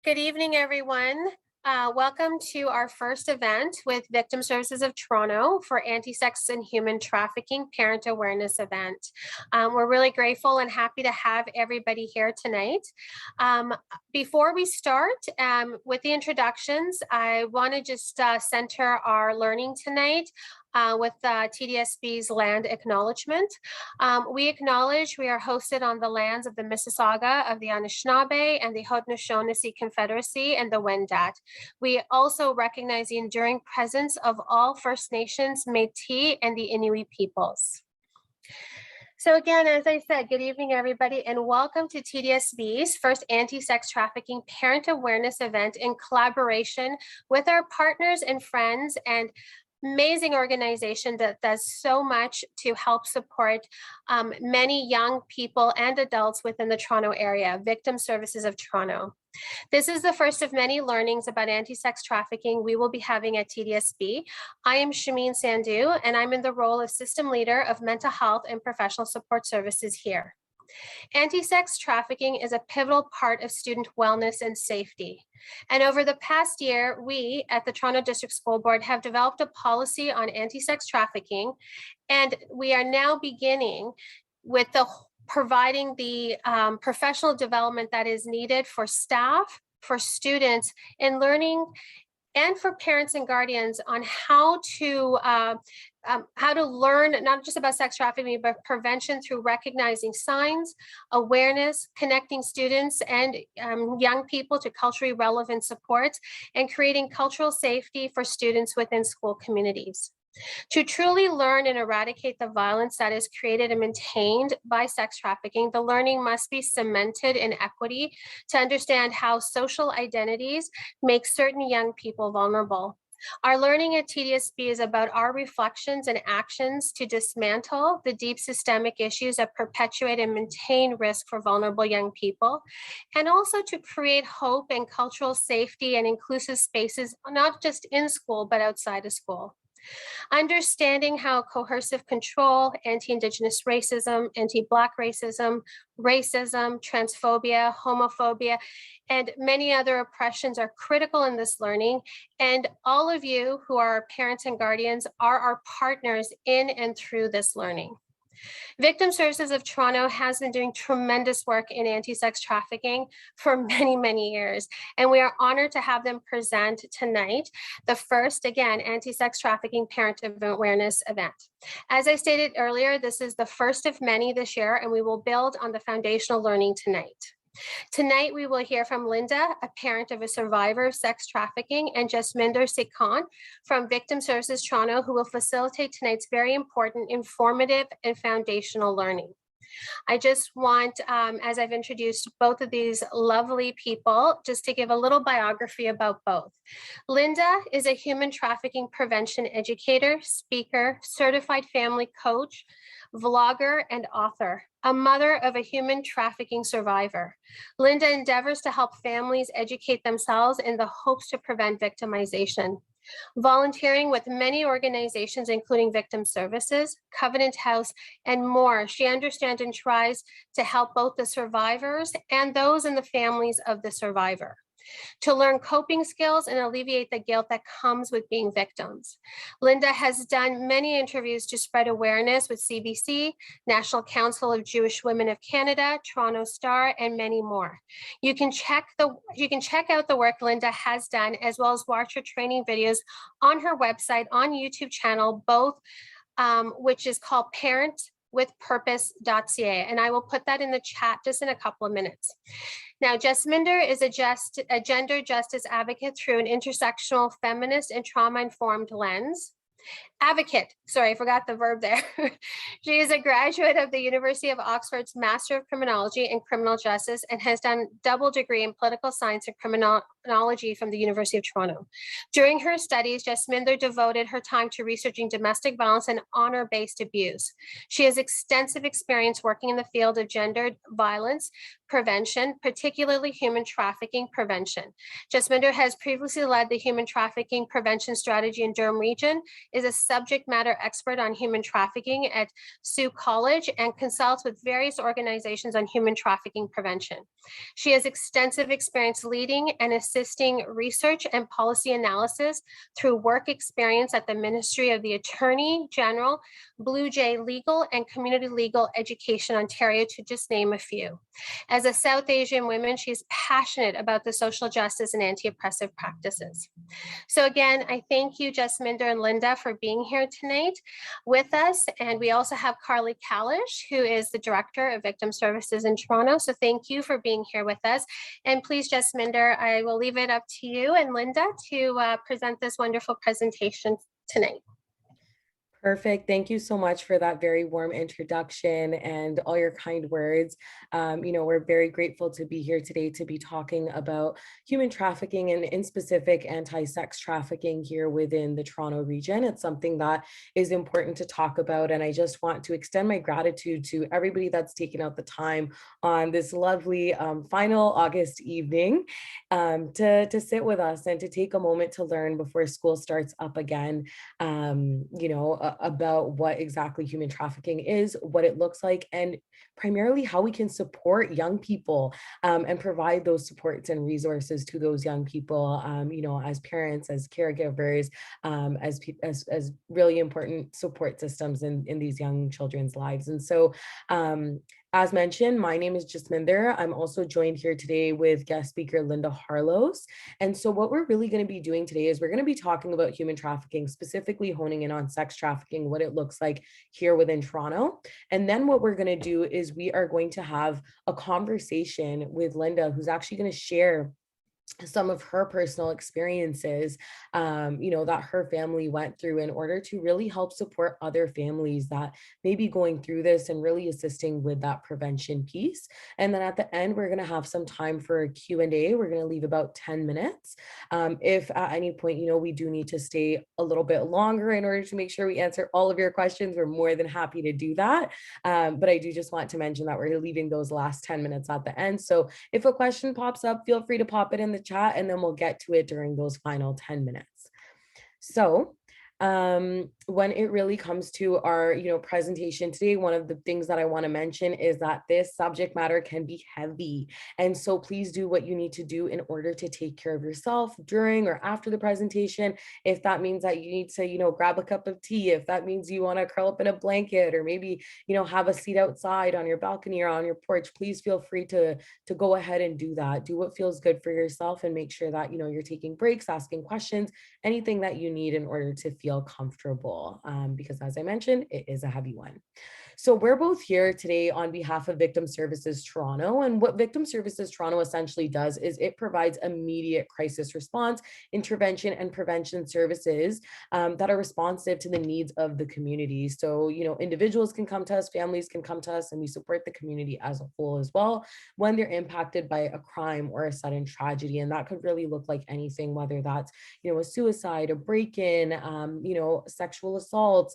Good evening, everyone. Welcome to our first event with Victim Services of Toronto for Anti-Sex and Human Trafficking Parent Awareness Event. We're really grateful and happy to have everybody here tonight. Before we start with the introductions, I want to just center our learning tonight with TDSB's land acknowledgement. We acknowledge we are hosted on the lands of the Mississauga of the Anishinaabe and the Haudenosaunee Confederacy and the Wendat. We also recognize the enduring presence of all First Nations, Métis, and the Inuit peoples. So again, as I said, good evening, everybody, and welcome to TDSB's first anti-sex trafficking parent awareness event in collaboration with our partners and friends and amazing organization that does so much to help support many young people and adults within the Toronto area, Victim Services of Toronto. This is the first of many learnings about anti-sex trafficking we will be having at TDSB. I am Shameen Sandhu, and I'm in the role of System Leader of Mental Health and Professional Support Services here. Anti-sex trafficking is a pivotal part of student wellness and safety. And over the past year, we at the Toronto District School Board have developed a policy on anti-sex trafficking, and we are now beginning with providing the professional development that is needed for staff, for students, in learning and for parents and guardians on how to learn not just about sex trafficking, but prevention through recognizing signs, awareness, connecting students and young people to culturally relevant supports, and creating cultural safety for students within school communities. To truly learn and eradicate the violence that is created and maintained by sex trafficking, the learning must be cemented in equity to understand how social identities make certain young people vulnerable. Our learning at TDSB is about our reflections and actions to dismantle the deep systemic issues that perpetuate and maintain risk for vulnerable young people, and also to create hope and cultural safety and inclusive spaces, not just in school, but outside of school. Understanding how coercive control, anti-Indigenous racism, anti-Black racism, transphobia, homophobia, and many other oppressions are critical in this learning. And all of you who are parents and guardians are our partners in and through this learning. Victim Services of Toronto has been doing tremendous work in anti-sex trafficking for many, many years, and we are honored to have them present tonight the first, again, anti-sex trafficking parent awareness event. As I stated earlier, this is the first of many this year, and we will build on the foundational learning tonight. Tonight, we will hear from Linda, a parent of a survivor of sex trafficking, and Jasminder Sikhan from Victim Services Toronto, who will facilitate tonight's very important, informative, and foundational learning. I just want, as I've introduced both of these lovely people, just to give a little biography about both. Linda is a human trafficking prevention educator, speaker, certified family coach, vlogger, and author, a mother of a human trafficking survivor. Linda endeavors to help families educate themselves in the hopes to prevent victimization. Volunteering with many organizations, including Victim Services, Covenant House, and more, she understands and tries to help both the survivors and those in the families of the survivor to learn coping skills and alleviate the guilt that comes with being victims. Linda has done many interviews to spread awareness with CBC, National Council of Jewish Women of Canada, Toronto Star, and many more. You can check out the work Linda has done, as well as watch her training videos on her website, on YouTube channel, both which is called parentwithpurpose.ca, and I will put that in the chat just in a couple of minutes. Now, Jasminder is a gender justice advocate through an intersectional, feminist, and trauma-informed lens. Advocate, sorry, I forgot the verb there. She is a graduate of the University of Oxford's Master of Criminology and Criminal Justice and has done double degree in political science and criminology from the University of Toronto. During her studies, Jasminder devoted her time to researching domestic violence and honor-based abuse. She has extensive experience working in the field of gendered violence prevention, particularly human trafficking prevention. Jasminder has previously led the human trafficking prevention strategy in Durham region, is a subject matter expert on human trafficking at Sioux College and consults with various organizations on human trafficking prevention. She has extensive experience leading and assisting research and policy analysis through work experience at the Ministry of the Attorney General, Blue Jay Legal, and Community Legal Education Ontario, to just name a few. As a South Asian woman, she's passionate about the social justice and anti-oppressive practices. So again, I thank you, Jasminder and Linda, for being here tonight with us. And we also have Carly Kalish, who is the Director of Victim Services in Toronto. So thank you for being here with us. And please, Jasminder, I will leave it up to you and Linda to present this wonderful presentation tonight. Perfect. Thank you so much for that very warm introduction and all your kind words. We're very grateful to be here today to be talking about human trafficking and in specific anti-sex trafficking here within the Toronto region. It's something that is important to talk about. And I just want to extend my gratitude to everybody that's taken out the time on this lovely final August evening to sit with us and to take a moment to learn before school starts up again, about what exactly human trafficking is, what it looks like, and primarily how we can support young people and provide those supports and resources to those young people, as parents, as caregivers, as really important support systems in these young children's lives. And so as mentioned, my name is Jasminder. I'm also joined here today with guest speaker Linda Harlos. And so what we're really going to be doing today is we're going to be talking about human trafficking, specifically honing in on sex trafficking, what it looks like here within Toronto. And then what we're going to do is we are going to have a conversation with Linda, who's actually going to share some of her personal experiences, that her family went through in order to really help support other families that may be going through this and really assisting with that prevention piece. And then at the end, we're going to have some time for a Q&A. We're going to leave about 10 minutes. If at any point, we do need to stay a little bit longer in order to make sure we answer all of your questions, we're more than happy to do that. But I do just want to mention that we're leaving those last 10 minutes at the end. So if a question pops up, feel free to pop it in the chat and then we'll get to it during those final 10 minutes. So when it really comes to our presentation today, one of the things that I want to mention is that this subject matter can be heavy, and so please do what you need to do in order to take care of yourself during or after the presentation. If that means that you need to grab a cup of tea, if that means you want to curl up in a blanket or maybe have a seat outside on your balcony or on your porch, please feel free to go ahead and do that. Do what feels good for yourself and make sure that you're taking breaks, asking questions, anything that you need in order to feel comfortable, because as I mentioned, it is a heavy one. So we're both here today on behalf of Victim Services Toronto. And what Victim Services Toronto essentially does is it provides immediate crisis response, intervention, and prevention services that are responsive to the needs of the community. So, individuals can come to us, families can come to us, and we support the community as a whole as well when they're impacted by a crime or a sudden tragedy. And that could really look like anything, whether that's, a suicide, a break-in, sexual assaults,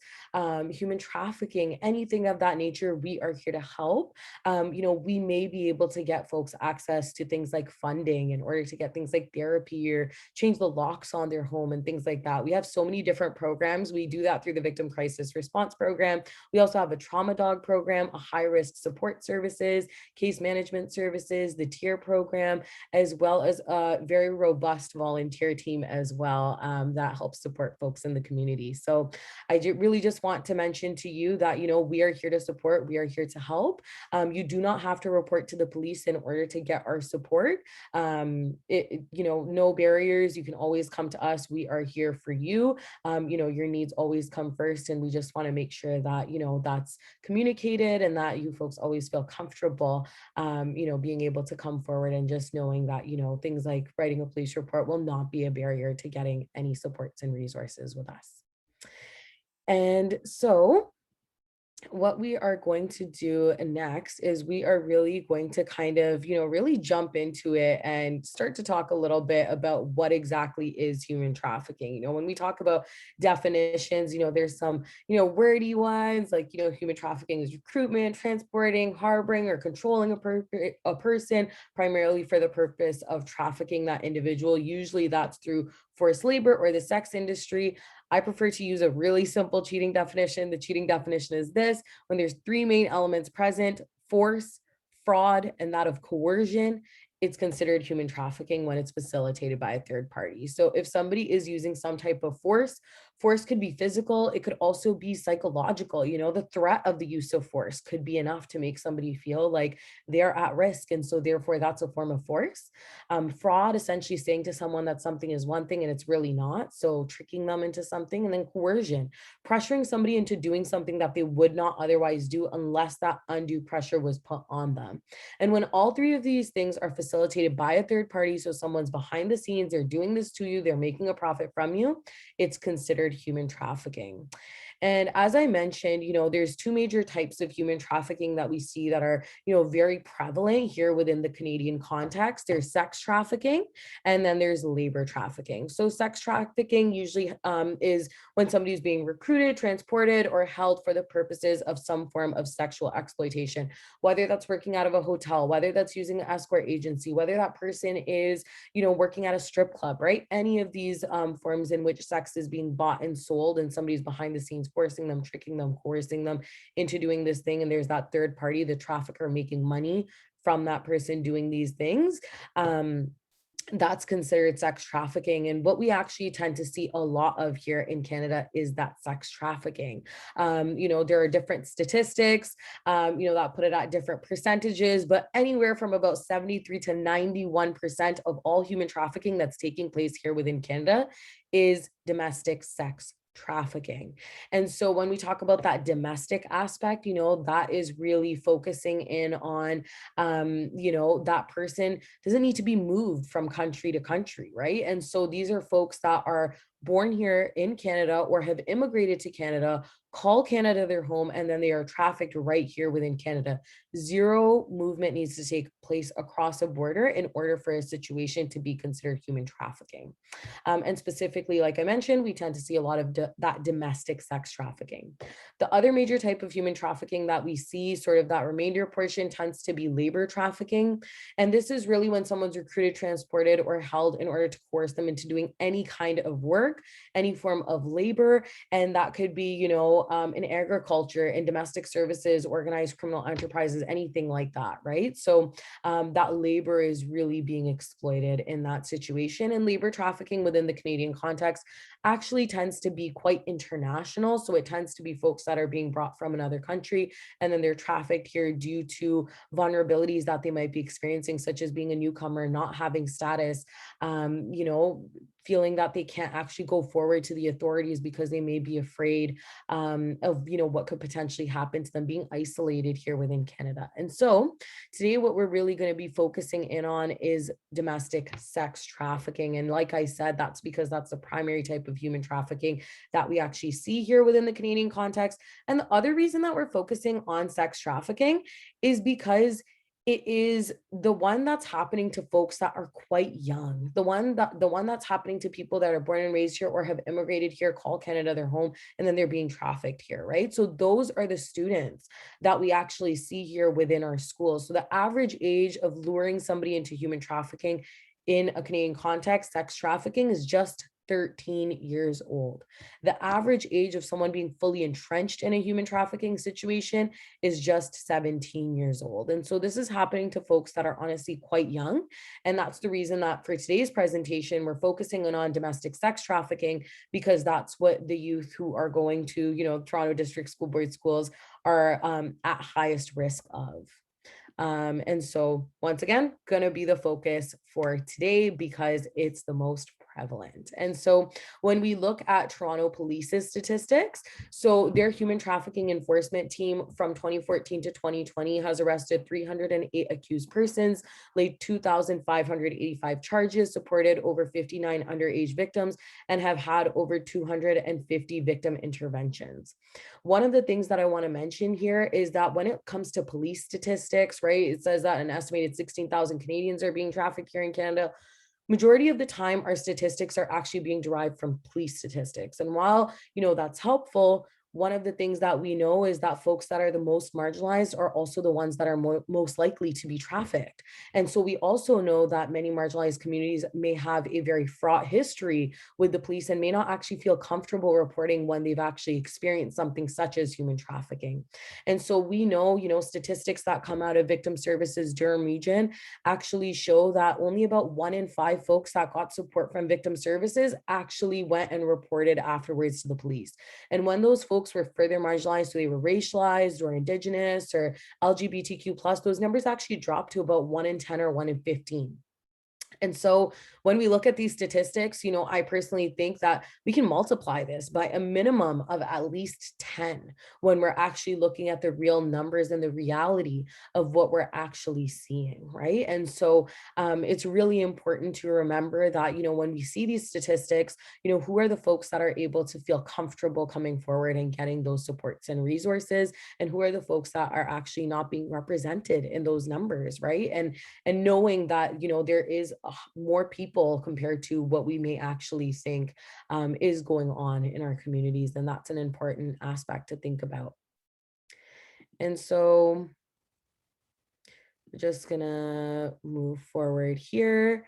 human trafficking, anything of that nature. We are here to help. We may be able to get folks access to things like funding in order to get things like therapy or change the locks on their home and things like that. We have so many different programs. We do that through the Victim Crisis Response Program. We also have a trauma dog program, a high-risk support services, case management services, the TIER program, as well as a very robust volunteer team as well that helps support folks in the community. So I really just want to mention to you that, we are here to support, we are here to help. You do not have to report to the police in order to get our support. No barriers. You can always come to us. We are here for you. Your needs always come first. And we just want to make sure that, that's communicated and that you folks always feel comfortable, being able to come forward and just knowing that, things like writing a police report will not be a barrier to getting any supports and resources with us. And so what we are going to do next is we are really going to kind of, really jump into it and start to talk a little bit about what exactly is human trafficking. When we talk about definitions, there's some, wordy ones like, human trafficking is recruitment, transporting, harboring, or controlling a person primarily for the purpose of trafficking that individual. Usually that's through forced labor or the sex industry, I prefer to use a really simple cheating definition. The cheating definition is this: when there's three main elements present, force, fraud, and that of coercion, it's considered human trafficking when it's facilitated by a third party. So if somebody is using some type of force could be physical, it could also be psychological. The threat of the use of force could be enough to make somebody feel like they're at risk. And so therefore that's a form of force. Fraud, essentially saying to someone that something is one thing and it's really not. So tricking them into something. And then coercion, pressuring somebody into doing something that they would not otherwise do unless that undue pressure was put on them. And when all three of these things are facilitated by a third party, so someone's behind the scenes, they're doing this to you, they're making a profit from you, it's considered human trafficking. And as I mentioned, there's two major types of human trafficking that we see that are, very prevalent here within the Canadian context. There's sex trafficking, and then there's labor trafficking. So sex trafficking usually is when somebody is being recruited, transported, or held for the purposes of some form of sexual exploitation, whether that's working out of a hotel, whether that's using an escort agency, whether that person is, working at a strip club, right? Any of these forms in which sex is being bought and sold and somebody's behind the scenes forcing them, tricking them, coercing them into doing this thing. And there's that third party, the trafficker, making money from that person doing these things. That's considered sex trafficking. And what we actually tend to see a lot of here in Canada is that sex trafficking. There are different statistics, that put it at different percentages, but anywhere from about 73 to 91% of all human trafficking that's taking place here within Canada is domestic sex trafficking. And so when we talk about that domestic aspect, that is really focusing in on, that person doesn't need to be moved from country to country, right? And so these are folks that are born here in Canada or have immigrated to Canada, call Canada their home, and then they are trafficked right here within Canada. Zero movement needs to take place across a border in order for a situation to be considered human trafficking. And specifically, like I mentioned, we tend to see a lot of that domestic sex trafficking. The other major type of human trafficking that we see, sort of that remainder portion, tends to be labor trafficking. And this is really when someone's recruited, transported, or held in order to coerce them into doing any kind of work, any form of labor. And that could be, in agriculture, in domestic services, organized criminal enterprises, anything like that, right? So that labor is really being exploited in that situation. And labor trafficking within the Canadian context actually tends to be quite international. So it tends to be folks that are being brought from another country and then they're trafficked here due to vulnerabilities that they might be experiencing, such as being a newcomer, not having status, feeling that they can't actually go forward to the authorities because they may be afraid of what could potentially happen to them, being isolated here within Canada. And so today what we're really going to be focusing in on is domestic sex trafficking. And like I said, that's because that's the primary type of human trafficking that we actually see here within the Canadian context. And the other reason that we're focusing on sex trafficking is because it is the one that's happening to folks that are quite young, the one that's happening to people that are born and raised here or have immigrated here, call Canada their home, and then they're being trafficked here, right? So those are the students that we actually see here within our schools. So the average age of luring somebody into human trafficking in a Canadian context, sex trafficking, is just 13 years old. The average age of someone being fully entrenched in a human trafficking situation is just 17 years old. And so this is happening to folks that are honestly quite young. And that's the reason that for today's presentation, we're focusing on domestic sex trafficking, because that's what the youth who are going to, Toronto District School Board schools are at highest risk of. And so once again, going to be the focus for today because it's the most prevalent. And so when we look at Toronto Police's statistics, so their human trafficking enforcement team from 2014 to 2020 has arrested 308 accused persons, laid 2,585 charges, supported over 59 underage victims, and have had over 250 victim interventions. One of the things that I want to mention here is that when it comes to police statistics, right, it says that an estimated 16,000 Canadians are being trafficked here in Canada. Majority of the time, our statistics are actually being derived from police statistics. And while, that's helpful, one of the things that we know is that folks that are the most marginalized are also the ones that are most likely to be trafficked. And so we also know that many marginalized communities may have a very fraught history with the police and may not actually feel comfortable reporting when they've actually experienced something such as human trafficking. And so we know, statistics that come out of Victim Services Durham region actually show that only about 1 in 5 folks that got support from Victim Services actually went and reported afterwards to the police. And when those folks were further marginalized, so they were racialized or indigenous or LGBTQ plus, those numbers actually dropped to about 1 in 10 or 1 in 15. And so when we look at these statistics, I personally think that we can multiply this by a minimum of at least 10 when we're actually looking at the real numbers and the reality of what we're actually seeing, right? And so it's really important to remember that, when we see these statistics, who are the folks that are able to feel comfortable coming forward and getting those supports and resources, and who are the folks that are actually not being represented in those numbers, right? And knowing that, there is more people compared to what we may actually think is going on in our communities. And that's an important aspect to think about. And so we're just gonna move forward here.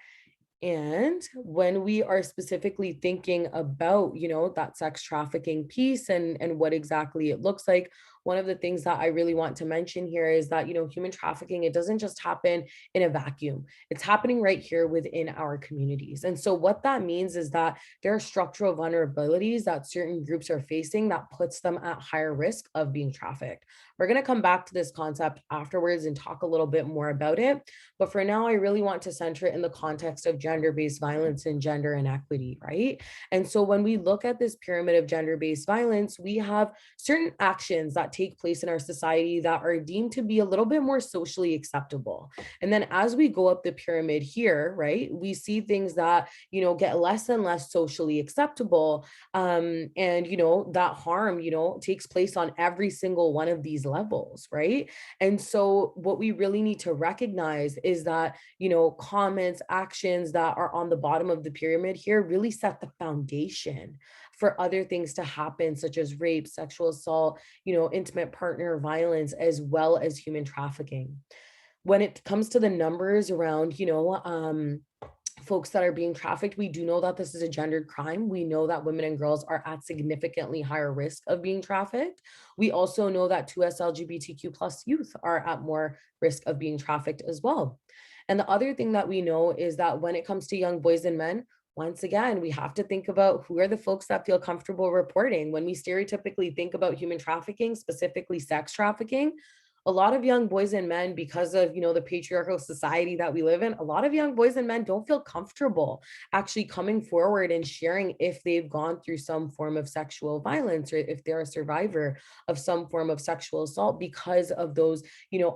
And when we are specifically thinking about, that sex trafficking piece and what exactly it looks like, one of the things that I really want to mention here is that, human trafficking, it doesn't just happen in a vacuum. It's happening right here within our communities. And so what that means is that there are structural vulnerabilities that certain groups are facing that puts them at higher risk of being trafficked. We're going to come back to this concept afterwards and talk a little bit more about it. But for now, I really want to center it in the context of gender-based violence and gender inequity, right? And so when we look at this pyramid of gender-based violence, we have certain actions that take place in our society that are deemed to be a little bit more socially acceptable. And then as we go up the pyramid here, right, we see things that, get less and less socially acceptable. And, that harm, takes place on every single one of these levels, right? And so what we really need to recognize is that, comments, actions that are on the bottom of the pyramid here really set the foundation for other things to happen, such as rape, sexual assault, intimate partner violence, as well as human trafficking. When it comes to the numbers around, folks that are being trafficked, we do know that this is a gendered crime. We know that women and girls are at significantly higher risk of being trafficked. We also know that 2S LGBTQ plus youth are at more risk of being trafficked as well. And the other thing that we know is that when it comes to young boys and men, once again, we have to think about who are the folks that feel comfortable reporting. When we stereotypically think about human trafficking, specifically sex trafficking, a lot of young boys and men, because of, the patriarchal society that we live in, a lot of young boys and men don't feel comfortable actually coming forward and sharing if they've gone through some form of sexual violence or if they're a survivor of some form of sexual assault because of those,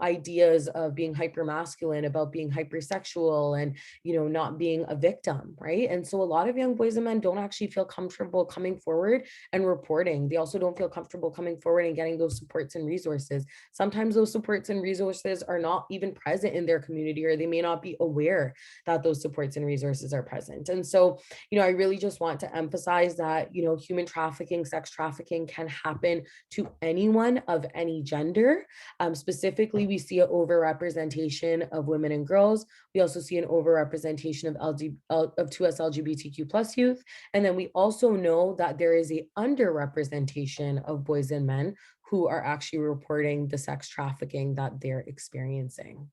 ideas of being hypermasculine, about being hypersexual and, not being a victim, right? And so a lot of young boys and men don't actually feel comfortable coming forward and reporting. They also don't feel comfortable coming forward and getting those supports and resources. Sometimes those supports and resources are not even present in their community, or they may not be aware that those supports and resources are present. And so, I really just want to emphasize that, human trafficking, sex trafficking can happen to anyone of any gender. Specifically, we see an overrepresentation of women and girls. We also see an overrepresentation of 2S LGBTQ plus youth. And then we also know that there is a underrepresentation of boys and men who are actually reporting the sex trafficking that they're experiencing.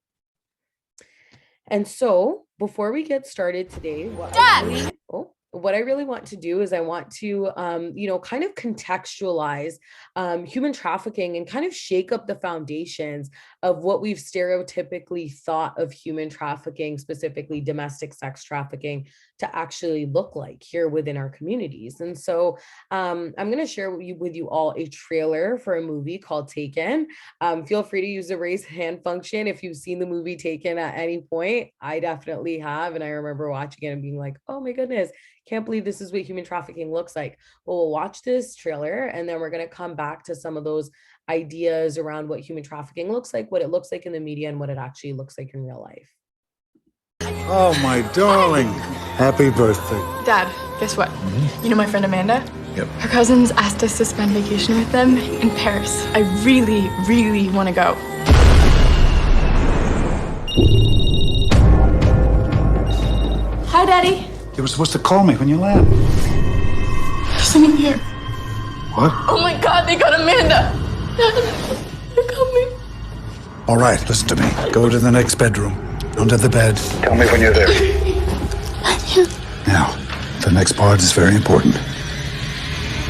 And so before we get started today, what I really want to do is I want to, kind of contextualize human trafficking and kind of shake up the foundations of what we've stereotypically thought of human trafficking, specifically domestic sex trafficking, to actually look like here within our communities. And so I'm going to share with you all a trailer for a movie called Taken. Feel free to use the raise hand function if you've seen the movie Taken at any point. I definitely have. And I remember watching it and being like, oh my goodness, can't believe this is what human trafficking looks like. Well, we'll watch this trailer and then we're going to come back to some of those ideas around what human trafficking looks like, what it looks like in the media, and what it actually looks like in real life. Oh, my darling. Happy birthday. Dad, guess what? You know my friend Amanda? Yep. Her cousins asked us to spend vacation with them in Paris. I really, really want to go. Hi, Daddy. You were supposed to call me when you land. There's someone here. What? Oh my God, they got Amanda. They're coming. All right, listen to me. Go to the next bedroom. Under the bed. Tell me when you're there. I'm here. Now, the next part is very important.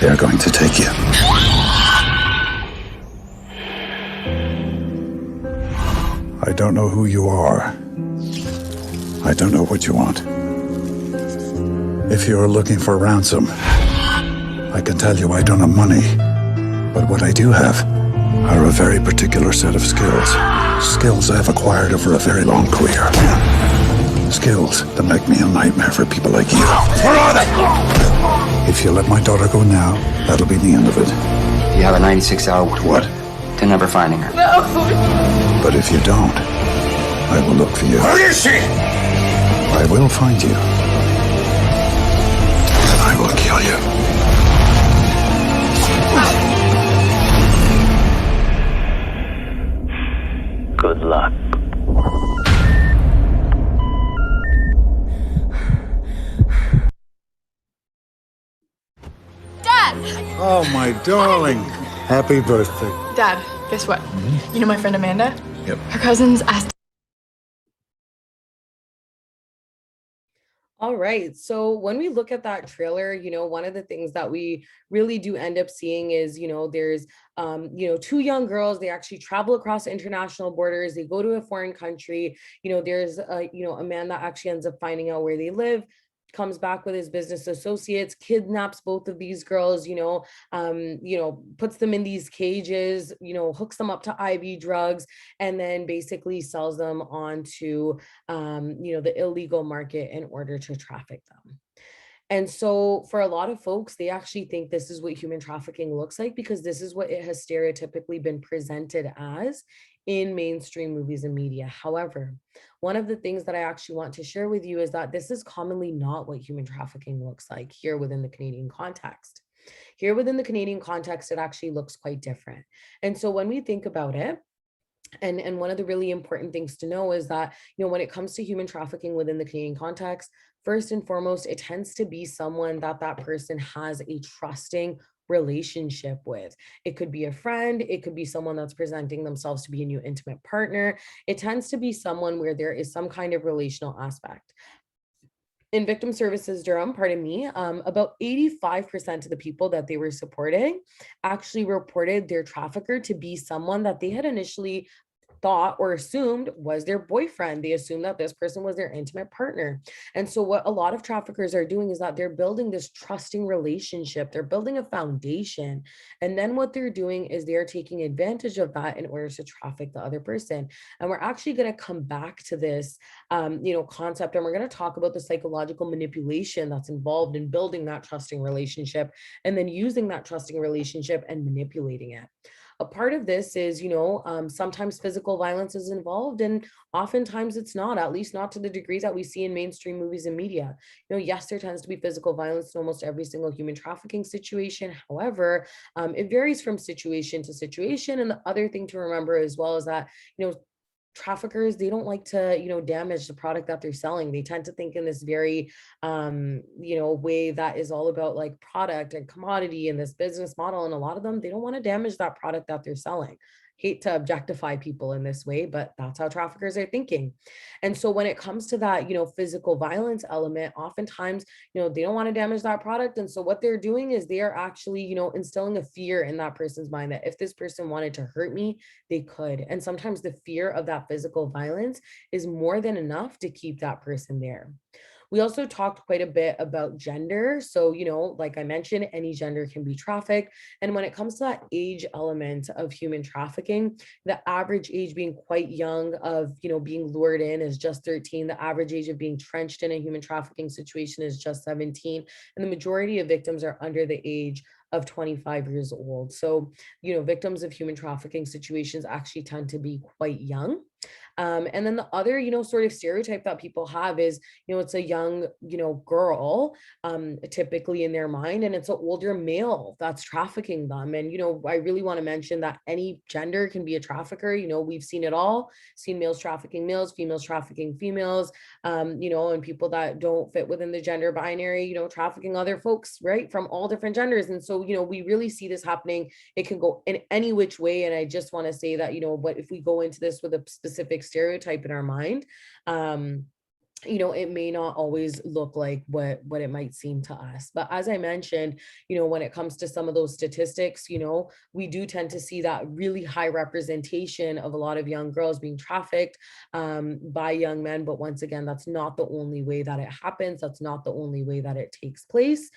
They're going to take you. I don't know who you are. I don't know what you want. If you're looking for ransom, I can tell you I don't have money. But what I do have are a very particular set of skills. Skills I've acquired over a very long career. Skills that make me a nightmare for people like you. Where are they? If you let my daughter go now, that'll be the end of it. You have a 96-hour What? to never finding her. No. But if you don't, I will look for you. Where is she? I will find you. And I will kill you. Good luck. Dad! Oh, my darling. Happy birthday. Dad, guess what? You know my friend Amanda? Yep. Her cousins asked. All right. So when we look at that trailer, one of the things that we really do end up seeing is, there's, two young girls, they actually travel across international borders. They go to a foreign country. There's a man that actually ends up finding out where they live, comes back with his business associates, kidnaps both of these girls, puts them in these cages, hooks them up to IV drugs, and then basically sells them onto, the illegal market in order to traffic them. And so for a lot of folks, they actually think this is what human trafficking looks like because this is what it has stereotypically been presented as in mainstream movies and media. However, one of the things that I actually want to share with you is that this is commonly not what human trafficking looks like here within the Canadian context. Here within the Canadian context, it actually looks quite different. And so when we think about it, and one of the really important things to know is that, when it comes to human trafficking within the Canadian context, first and foremost, it tends to be someone that person has a trusting relationship with. It could be a friend, it could be someone that's presenting themselves to be a new intimate partner. It tends to be someone where there is some kind of relational aspect. In Victim Services Durham, about 85% of the people that they were supporting actually reported their trafficker to be someone that they had initially thought or assumed was their boyfriend. They assumed that this person was their intimate partner. And so what a lot of traffickers are doing is that they're building this trusting relationship. They're building a foundation. And then what they're doing is they're taking advantage of that in order to traffic the other person. And we're actually going to come back to this, concept, and we're going to talk about the psychological manipulation that's involved in building that trusting relationship and then using that trusting relationship and manipulating it. A part of this is, sometimes physical violence is involved, and oftentimes it's not, at least not to the degrees that we see in mainstream movies and media. Yes, there tends to be physical violence in almost every single human trafficking situation. However, it varies from situation to situation. And the other thing to remember as well is that, traffickers, they don't like to damage the product that they're selling. They tend to think in this very way that is all about like product and commodity and this business model, and a lot of them, they don't want to damage that product that they're selling. Hate to objectify people in this way, but that's how traffickers are thinking. And so when it comes to that physical violence element, oftentimes they don't want to damage that product. And so what they're doing is they are actually instilling a fear in that person's mind that if this person wanted to hurt me, they could. And sometimes the fear of that physical violence is more than enough to keep that person there. We also talked quite a bit about gender. So, like I mentioned, any gender can be trafficked. And when it comes to that age element of human trafficking, the average age being quite young of, being lured in is just 13. The average age of being trenched in a human trafficking situation is just 17. And the majority of victims are under the age of 25 years old. So, victims of human trafficking situations actually tend to be quite young. And then the other, sort of stereotype that people have is, it's a young, girl, typically in their mind, and it's an older male that's trafficking them. And, I really want to mention that any gender can be a trafficker. We've seen it all, seen males trafficking males, females trafficking females, and people that don't fit within the gender binary, trafficking other folks, right, from all different genders. And so, we really see this happening. It can go in any which way. And I just want to say that, but if we go into this with a specific stereotype in our mind, it may not always look like what it might seem to us. But as I mentioned, when it comes to some of those statistics, we do tend to see that really high representation of a lot of young girls being trafficked by young men. But once again, that's not the only way that it happens. That's not the only way that it takes place.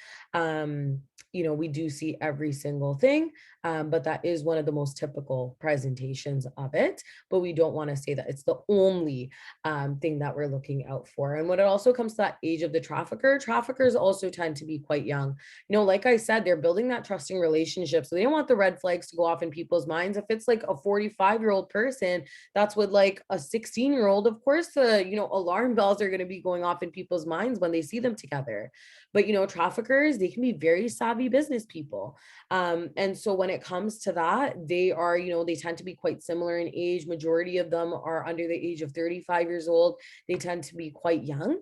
We do see every single thing, but that is one of the most typical presentations of it. But we don't want to say that it's the only thing that we're looking out for. And when it also comes to that age of the trafficker, traffickers also tend to be quite young. Like I said, they're building that trusting relationship. So they don't want the red flags to go off in people's minds. If it's like a 45-year-old person that's with like a 16-year-old, of course, alarm bells are going to be going off in people's minds when they see them together. But, traffickers, they can be very savvy business people. And so when it comes to that, they are, they tend to be quite similar in age. Majority of them are under the age of 35 years old. They tend to be quite young.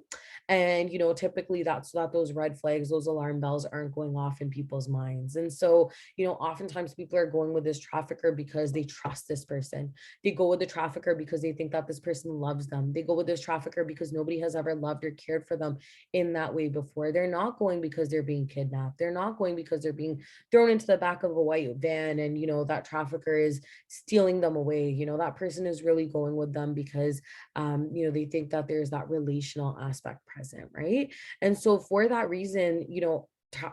And, typically that's so that those red flags, those alarm bells aren't going off in people's minds. And so, oftentimes people are going with this trafficker because they trust this person. They go with the trafficker because they think that this person loves them. They go with this trafficker because nobody has ever loved or cared for them in that way before. They're not going because they're being kidnapped. They're not going because they're being thrown into the back of a white van and, that trafficker is stealing them away. That person is really going with them because, they think that there's that relational aspect present, right? And so for that reason,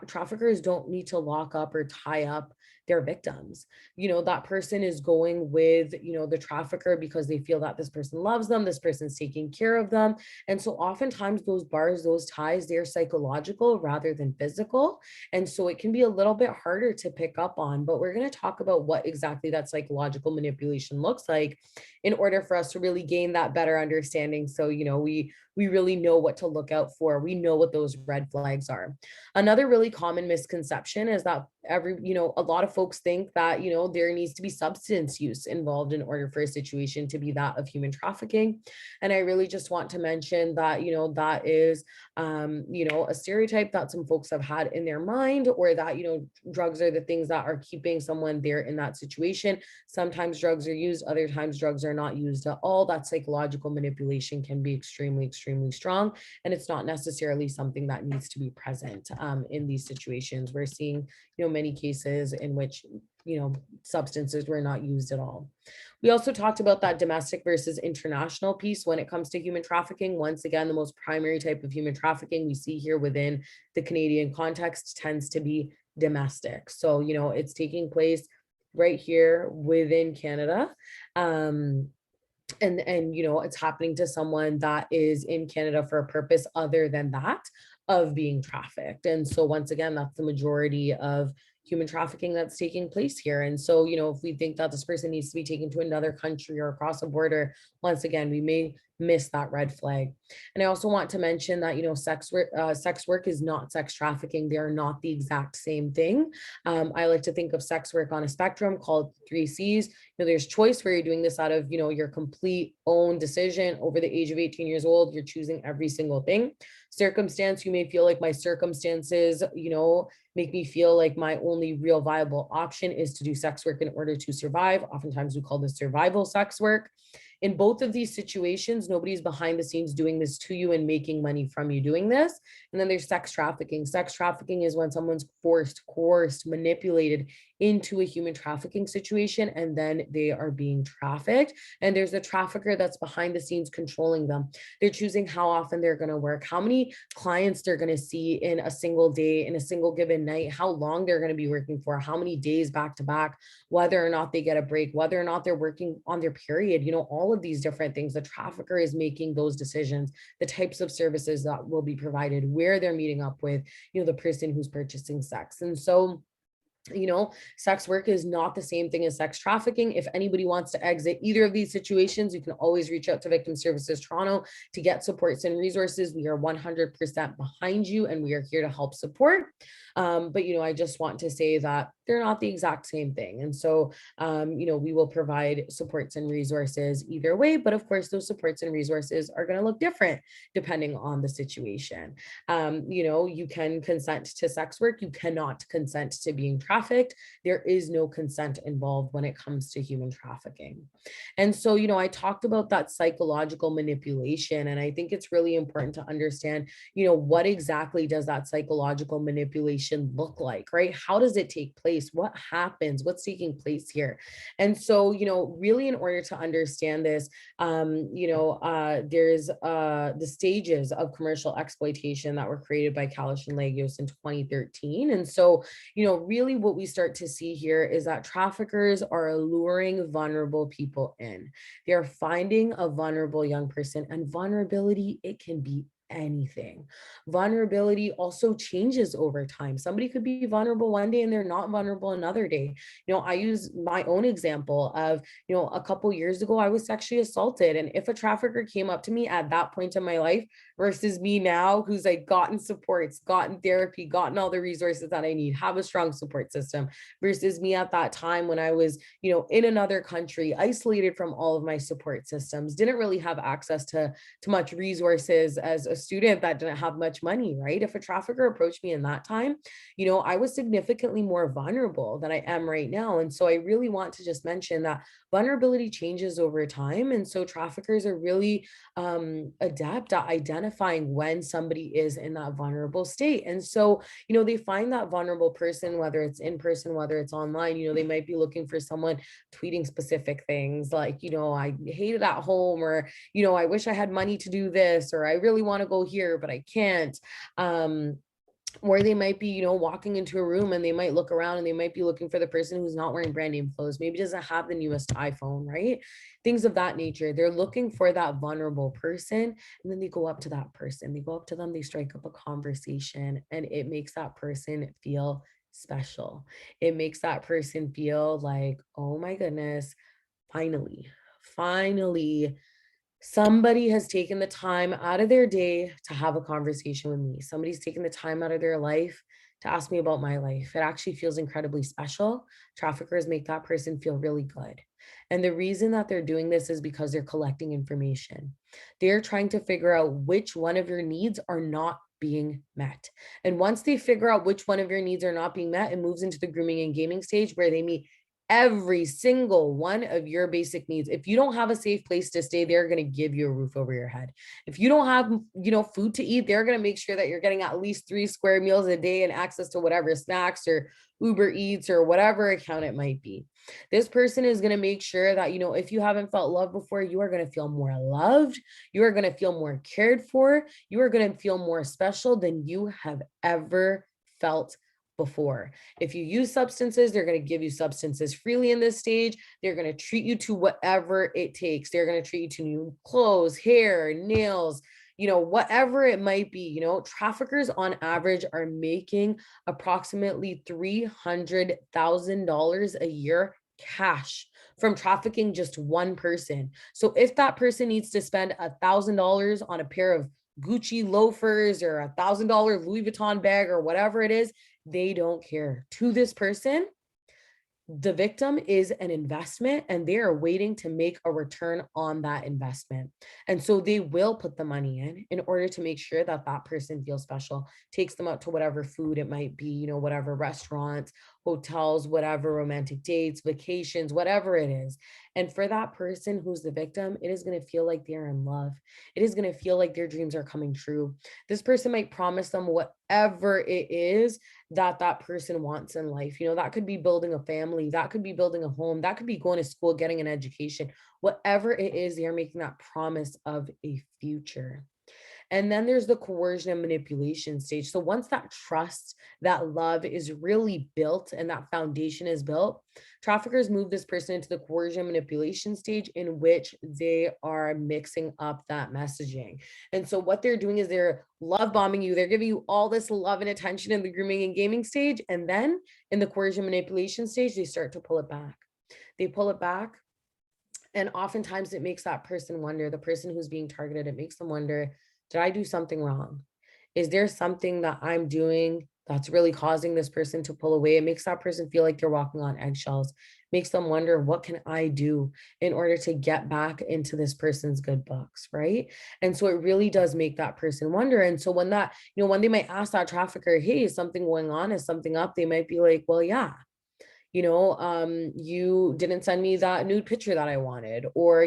traffickers don't need to lock up or tie up their victims. That person is going with, the trafficker because they feel that this person loves them, this person's taking care of them. And so oftentimes those bars, those ties, they're psychological rather than physical. And so it can be a little bit harder to pick up on, but we're going to talk about what exactly that psychological manipulation looks like in order for us to really gain that better understanding. So, we really know what to look out for. We know what those red flags are. Another really common misconception is that a lot of folks think that, there needs to be substance use involved in order for a situation to be that of human trafficking. And I really just want to mention that, that is, a stereotype that some folks have had in their mind, or that, drugs are the things that are keeping someone there in that situation. Sometimes drugs are used, other times drugs are not used at all. That psychological manipulation can be extremely, extremely strong. And it's not necessarily something that needs to be present in these situations. We're seeing, many cases in which, substances were not used at all. We also talked about that domestic versus international piece when it comes to human trafficking. Once again, the most primary type of human trafficking we see here within the Canadian context tends to be domestic. So, it's taking place right here within Canada. And it's happening to someone that is in Canada for a purpose other than that of being trafficked. And so once again, that's the majority of human trafficking that's taking place here. And so, if we think that this person needs to be taken to another country or across a border, once again, we may miss that red flag. And I also want to mention that, sex work is not sex trafficking. They are not the exact same thing. I like to think of sex work on a spectrum called 3 C's. There's choice where you're doing this out of, your complete own decision. Over the age of 18 years old, you're choosing every single thing. Circumstance, you may feel like my circumstances, make me feel like my only real viable option is to do sex work in order to survive. Oftentimes we call this survival sex work. In both of these situations, nobody's behind the scenes doing this to you and making money from you doing this. And then there's sex trafficking. Sex trafficking is when someone's forced, coerced, manipulated into a human trafficking situation, and then they are being trafficked. And there's a trafficker that's behind the scenes controlling them. They're choosing how often they're going to work, how many clients they're going to see in a single day, in a single given night, how long they're going to be working for, how many days back to back, whether or not they get a break, whether or not they're working on their period, all of these different things. The trafficker is making those decisions, the types of services that will be provided, where they're meeting up with, the person who's purchasing sex. And so Sex work is not the same thing as sex trafficking. If anybody wants to exit either of these situations, you can always reach out to Victim Services Toronto to get supports and resources. We are 100% behind you and we are here to help support. But I just want to say that they're not the exact same thing. And so, we will provide supports and resources either way. But of course, those supports and resources are going to look different depending on the situation. You can consent to sex work. You cannot consent to being trafficked. There is no consent involved when it comes to human trafficking. And so, I talked about that psychological manipulation, and I think it's really important to understand, what exactly does that psychological manipulation look like, right? How does it take place? What happens? What's taking place here? And so, really in order to understand this, there's the stages of commercial exploitation that were created by Kalish and Lagios in 2013. And so, really what we start to see here is that traffickers are alluring vulnerable people in. They're finding a vulnerable young person, and vulnerability, it can be anything. Vulnerability also changes over time. Somebody could be vulnerable one day and they're not vulnerable another day. I use my own example of, a couple years ago, I was sexually assaulted. And if a trafficker came up to me at that point in my life versus me now, who's like gotten supports, gotten therapy, gotten all the resources that I need, have a strong support system, versus me at that time when I was, in another country, isolated from all of my support systems, didn't really have access to much resources as a student that didn't have much money, right? If a trafficker approached me in that time, I was significantly more vulnerable than I am right now. And so I really want to just mention that vulnerability changes over time. And so traffickers are really adept at identifying when somebody is in that vulnerable state. And so, they find that vulnerable person, whether it's in person, whether it's online, they might be looking for someone tweeting specific things like, I hate it at home, or, I wish I had money to do this, or I really want to go here, but I can't. Or they might be, walking into a room and they might look around and they might be looking for the person who's not wearing brand name clothes, maybe doesn't have the newest iPhone, right? Things of that nature. They're looking for that vulnerable person, and then they go up to that person. They go up to them, they strike up a conversation, and it makes that person feel special. It makes that person feel like, oh my goodness, finally, somebody has taken the time out of their day to have a conversation with me. Somebody's taken the time out of their life to ask me about my life. It actually feels incredibly special. Traffickers make that person feel really good. And the reason that they're doing this is because they're collecting information. They're trying to figure out which one of your needs are not being met. And once they figure out which one of your needs are not being met, it moves into the grooming and gaming stage where they meet every single one of your basic needs. If you don't have a safe place to stay, they're going to give you a roof over your head. If you don't have, food to eat, they're going to make sure that you're getting at least 3 square meals a day and access to whatever snacks or Uber Eats or whatever account it might be. This person is going to make sure that, if you haven't felt love before, you are going to feel more loved. You are going to feel more cared for. You are going to feel more special than you have ever felt before. If you use substances, they're going to give you substances freely in this stage. They're going to treat you to whatever it takes. They're going to treat you to new clothes, hair, nails, whatever it might be. Traffickers on average are making approximately $300,000 a year cash from trafficking just one person. So if that person needs to spend $1,000 on a pair of Gucci loafers or $1,000 Louis Vuitton bag or whatever it is, they don't care. To this person, the victim is an investment and they are waiting to make a return on that investment. And so they will put the money in order to make sure that that person feels special, takes them out to whatever food it might be, whatever restaurants, hotels, whatever romantic dates, vacations, whatever it is. And for that person who's the victim, it is going to feel like they're in love. It is going to feel like their dreams are coming true. This person might promise them whatever it is that that person wants in life. That could be building a family, that could be building a home, that could be going to school, getting an education, whatever it is, they're making that promise of a future. And then there's the coercion and manipulation stage. So once that trust, that love is really built and that foundation is built, traffickers move this person into the coercion manipulation stage, in which they are mixing up that messaging. And so what they're doing is they're love bombing you. They're giving you all this love and attention in the grooming and gaming stage. And then in the coercion manipulation stage, they start to pull it back. They pull it back. And oftentimes it makes that person wonder, the person who's being targeted, it makes them wonder, did I do something wrong? Is there something that I'm doing that's really causing this person to pull away? It makes that person feel like they're walking on eggshells, makes them wonder, what can I do in order to get back into this person's good books, right? And so it really does make that person wonder. And so when that, when they might ask that trafficker, hey, is something going on? Is something up? They might be like, well, yeah. You didn't send me that nude picture that I wanted, or,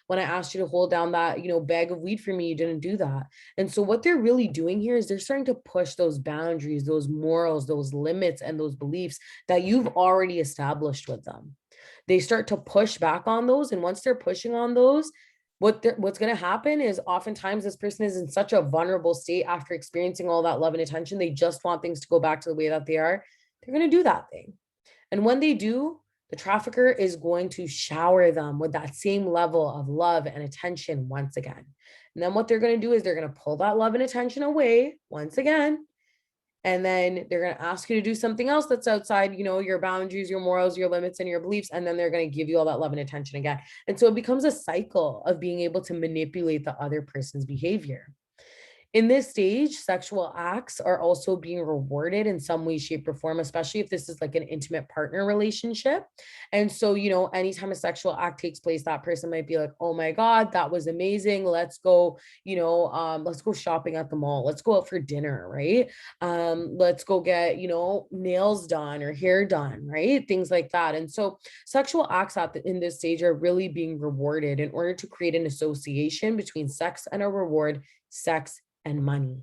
when I asked you to hold down that, bag of weed for me, you didn't do that. And so what they're really doing here is they're starting to push those boundaries, those morals, those limits, and those beliefs that you've already established with them. They start to push back on those. And once they're pushing on those, what's going to happen is oftentimes this person is in such a vulnerable state after experiencing all that love and attention. They just want things to go back to the way that they are. They're going to do that thing. And when they do, the trafficker is going to shower them with that same level of love and attention once again. And then what they're going to do is they're going to pull that love and attention away once again. And then they're going to ask you to do something else that's outside, your boundaries, your morals, your limits, and your beliefs. And then they're going to give you all that love and attention again. And so it becomes a cycle of being able to manipulate the other person's behavior. In this stage, sexual acts are also being rewarded in some way, shape, or form, especially if this is like an intimate partner relationship. And so, anytime a sexual act takes place, that person might be like, oh my God, that was amazing. Let's go, let's go shopping at the mall. Let's go out for dinner, right? Let's go get, nails done or hair done, right? Things like that. And so sexual acts in this stage are really being rewarded in order to create an association between sex and a reward, sex and money.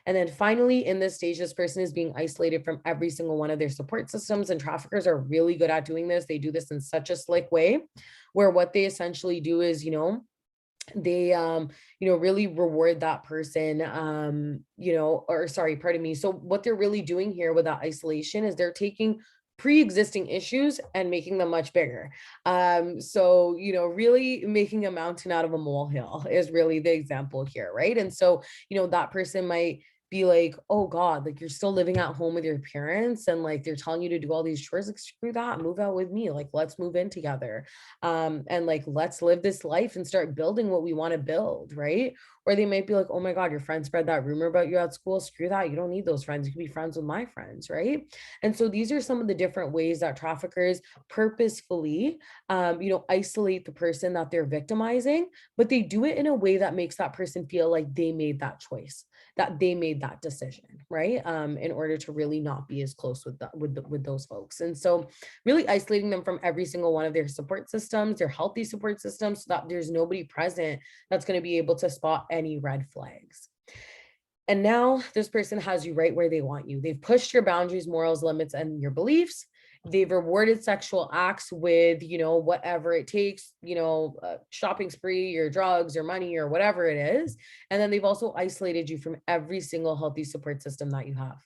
And then finally, in this stage, this person is being isolated from every single one of their support systems, and traffickers are really good at doing this. They do this in such a slick way, where what they essentially do is, they really reward that person, so what they're really doing here with that isolation is they're taking pre-existing issues and making them much bigger. Really making a mountain out of a molehill is really the example here, right? And so, that person might be like, oh God, like you're still living at home with your parents and like they're telling you to do all these chores, like screw that, move out with me, like let's move in together, and like let's live this life and start building what we want to build, right? Or they might be like, oh my God, your friend spread that rumor about you at school, screw that, you don't need those friends, you can be friends with my friends, right? And so these are some of the different ways that traffickers purposefully isolate the person that they're victimizing, but they do it in a way that makes that person feel like they made that choice, that they made that decision, right? In order to really not be as close with those folks. And so really isolating them from every single one of their support systems, their healthy support systems, so that there's nobody present that's going to be able to spot any red flags. And now this person has you right where they want you. They've pushed your boundaries, morals, limits, and your beliefs. They've rewarded sexual acts with, whatever it takes, shopping spree or drugs or money or whatever it is. And then they've also isolated you from every single healthy support system that you have.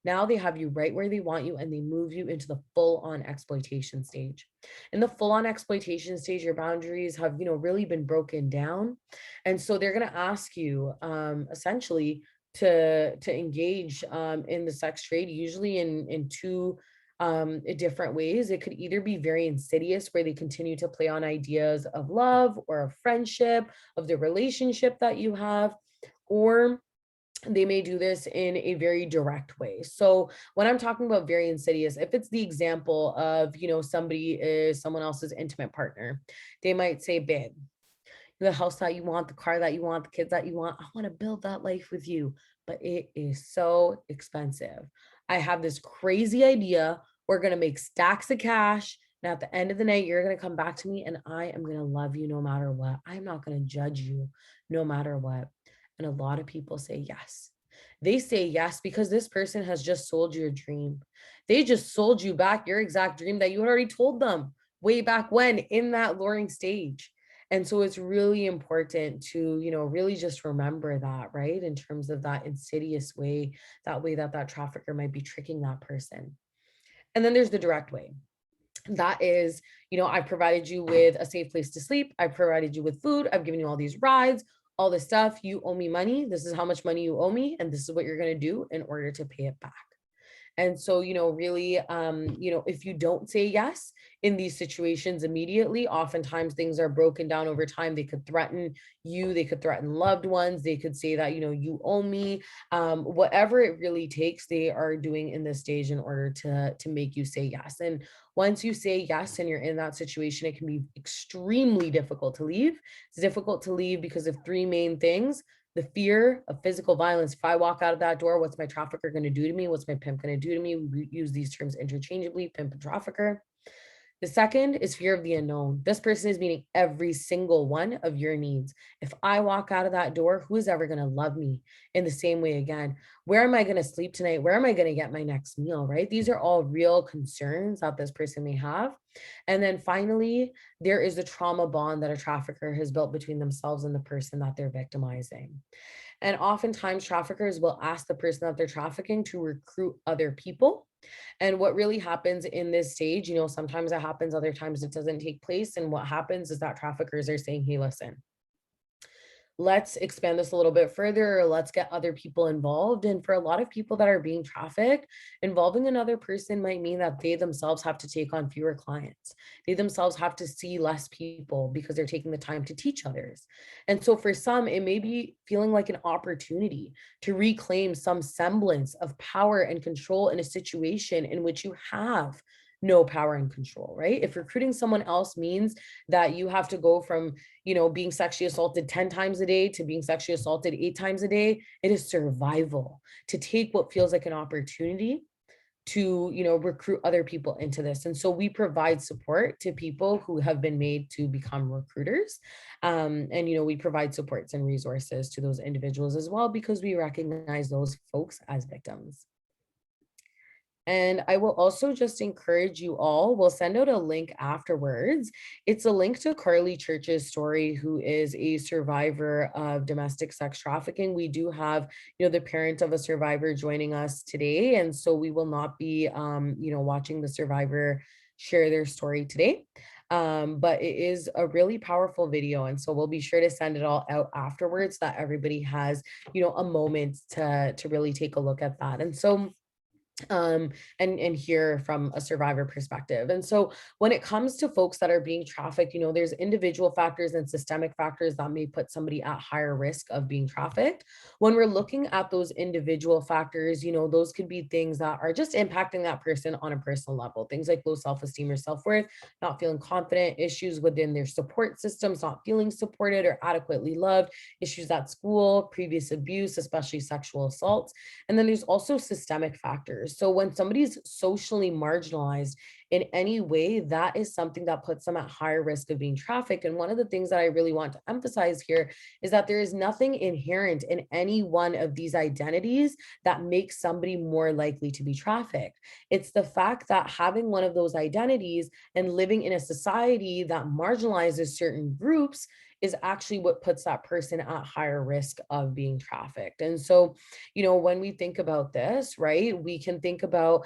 Now they have you right where they want you, and they move you into the full-on exploitation stage. In the full-on exploitation stage, your boundaries have, really been broken down. And so they're going to ask you essentially to engage in the sex trade, usually in two different ways. It could either be very insidious, where they continue to play on ideas of love or of friendship, of the relationship that you have, or they may do this in a very direct way. So when I'm talking about very insidious, if it's the example of, somebody is someone else's intimate partner, they might say, babe, the house that you want, the car that you want, the kids that you want, I want to build that life with you, but it is so expensive. I have this crazy idea. We're going to make stacks of cash. And at the end of the night, you're going to come back to me and I am going to love you no matter what. I'm not going to judge you no matter what. And a lot of people say yes. They say yes because this person has just sold you a dream. They just sold you back your exact dream that you had already told them way back when in that luring stage. And so it's really important to, really just remember that, right? In terms of that insidious way, that trafficker might be tricking that person. And then there's the direct way. That is, I provided you with a safe place to sleep. I provided you with food. I've given you all these rides, all this stuff. You owe me money. This is how much money you owe me. And this is what you're going to do in order to pay it back. And so, really, if you don't say yes in these situations immediately, oftentimes things are broken down over time. They could threaten you, they could threaten loved ones, they could say that, you owe me, whatever it really takes, they are doing in this stage in order to make you say yes. And once you say yes and you're in that situation, it can be extremely difficult to leave. It's difficult to leave because of three main things: the fear of physical violence. If I walk out of that door, what's my trafficker going to do to me? What's my pimp going to do to me? We use these terms interchangeably, pimp and trafficker. The second is fear of the unknown. This person is meeting every single one of your needs. If I walk out of that door, who is ever going to love me in the same way again? Where am I going to sleep tonight? Where am I going to get my next meal, right? These are all real concerns that this person may have. And then finally, there is the trauma bond that a trafficker has built between themselves and the person that they're victimizing. And oftentimes traffickers will ask the person that they're trafficking to recruit other people. And what really happens in this stage, sometimes it happens, other times it doesn't take place. And what happens is that traffickers are saying, hey, listen, let's expand this a little bit further, or let's get other people involved. And for a lot of people that are being trafficked, involving another person might mean that they themselves have to take on fewer clients. They themselves have to see less people because they're taking the time to teach others. And so for some, it may be feeling like an opportunity to reclaim some semblance of power and control in a situation in which you have no power and control, right? If recruiting someone else means that you have to go from, being sexually assaulted 10 times a day to being sexually assaulted 8 times a day, it is survival to take what feels like an opportunity to, recruit other people into this. And so we provide support to people who have been made to become recruiters. And, we provide supports and resources to those individuals as well, because we recognize those folks as victims. And I will also just encourage you all, we'll send out a link afterwards. It's a link to Carly Church's story, who is a survivor of domestic sex trafficking. We do have, the parent of a survivor joining us today. And so we will not be, watching the survivor share their story today. But it is a really powerful video. And so we'll be sure to send it all out afterwards, so that everybody has, a moment to really take a look at that. And so and hear from a survivor perspective. And so when it comes to folks that are being trafficked, there's individual factors and systemic factors that may put somebody at higher risk of being trafficked. When we're looking at those individual factors, those could be things that are just impacting that person on a personal level. Things like low self-esteem or self-worth, not feeling confident, issues within their support systems, not feeling supported or adequately loved, issues at school, previous abuse, especially sexual assaults. And then there's also systemic factors. So when somebody's socially marginalized in any way, that is something that puts them at higher risk of being trafficked. And one of the things that I really want to emphasize here is that there is nothing inherent in any one of these identities that makes somebody more likely to be trafficked. It's the fact that having one of those identities and living in a society that marginalizes certain groups is actually what puts that person at higher risk of being trafficked. And so, when we think about this, right, we can think about,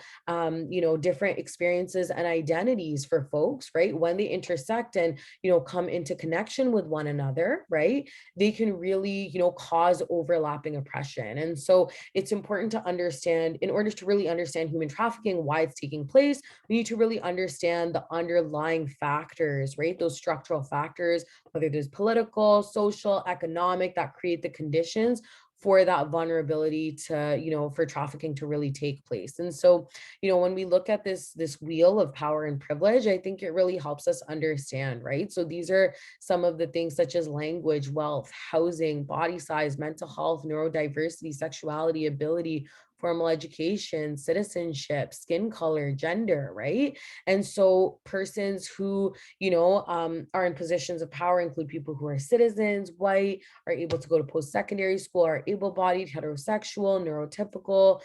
different experiences and identities for folks, right? When they intersect and, come into connection with one another, right, they can really, cause overlapping oppression. And so it's important to understand, in order to really understand human trafficking, why it's taking place, we need to really understand the underlying factors, right? Those structural factors, whether there's political, social, economic, that create the conditions for that vulnerability to, for trafficking to really take place. And so, when we look at this wheel of power and privilege, I think it really helps us understand, right? So these are some of the things such as language, wealth, housing, body size, mental health, neurodiversity, sexuality, ability, formal education, citizenship, skin color, gender, right? And so persons who, are in positions of power include people who are citizens, white, are able to go to post-secondary school, are able-bodied, heterosexual, neurotypical,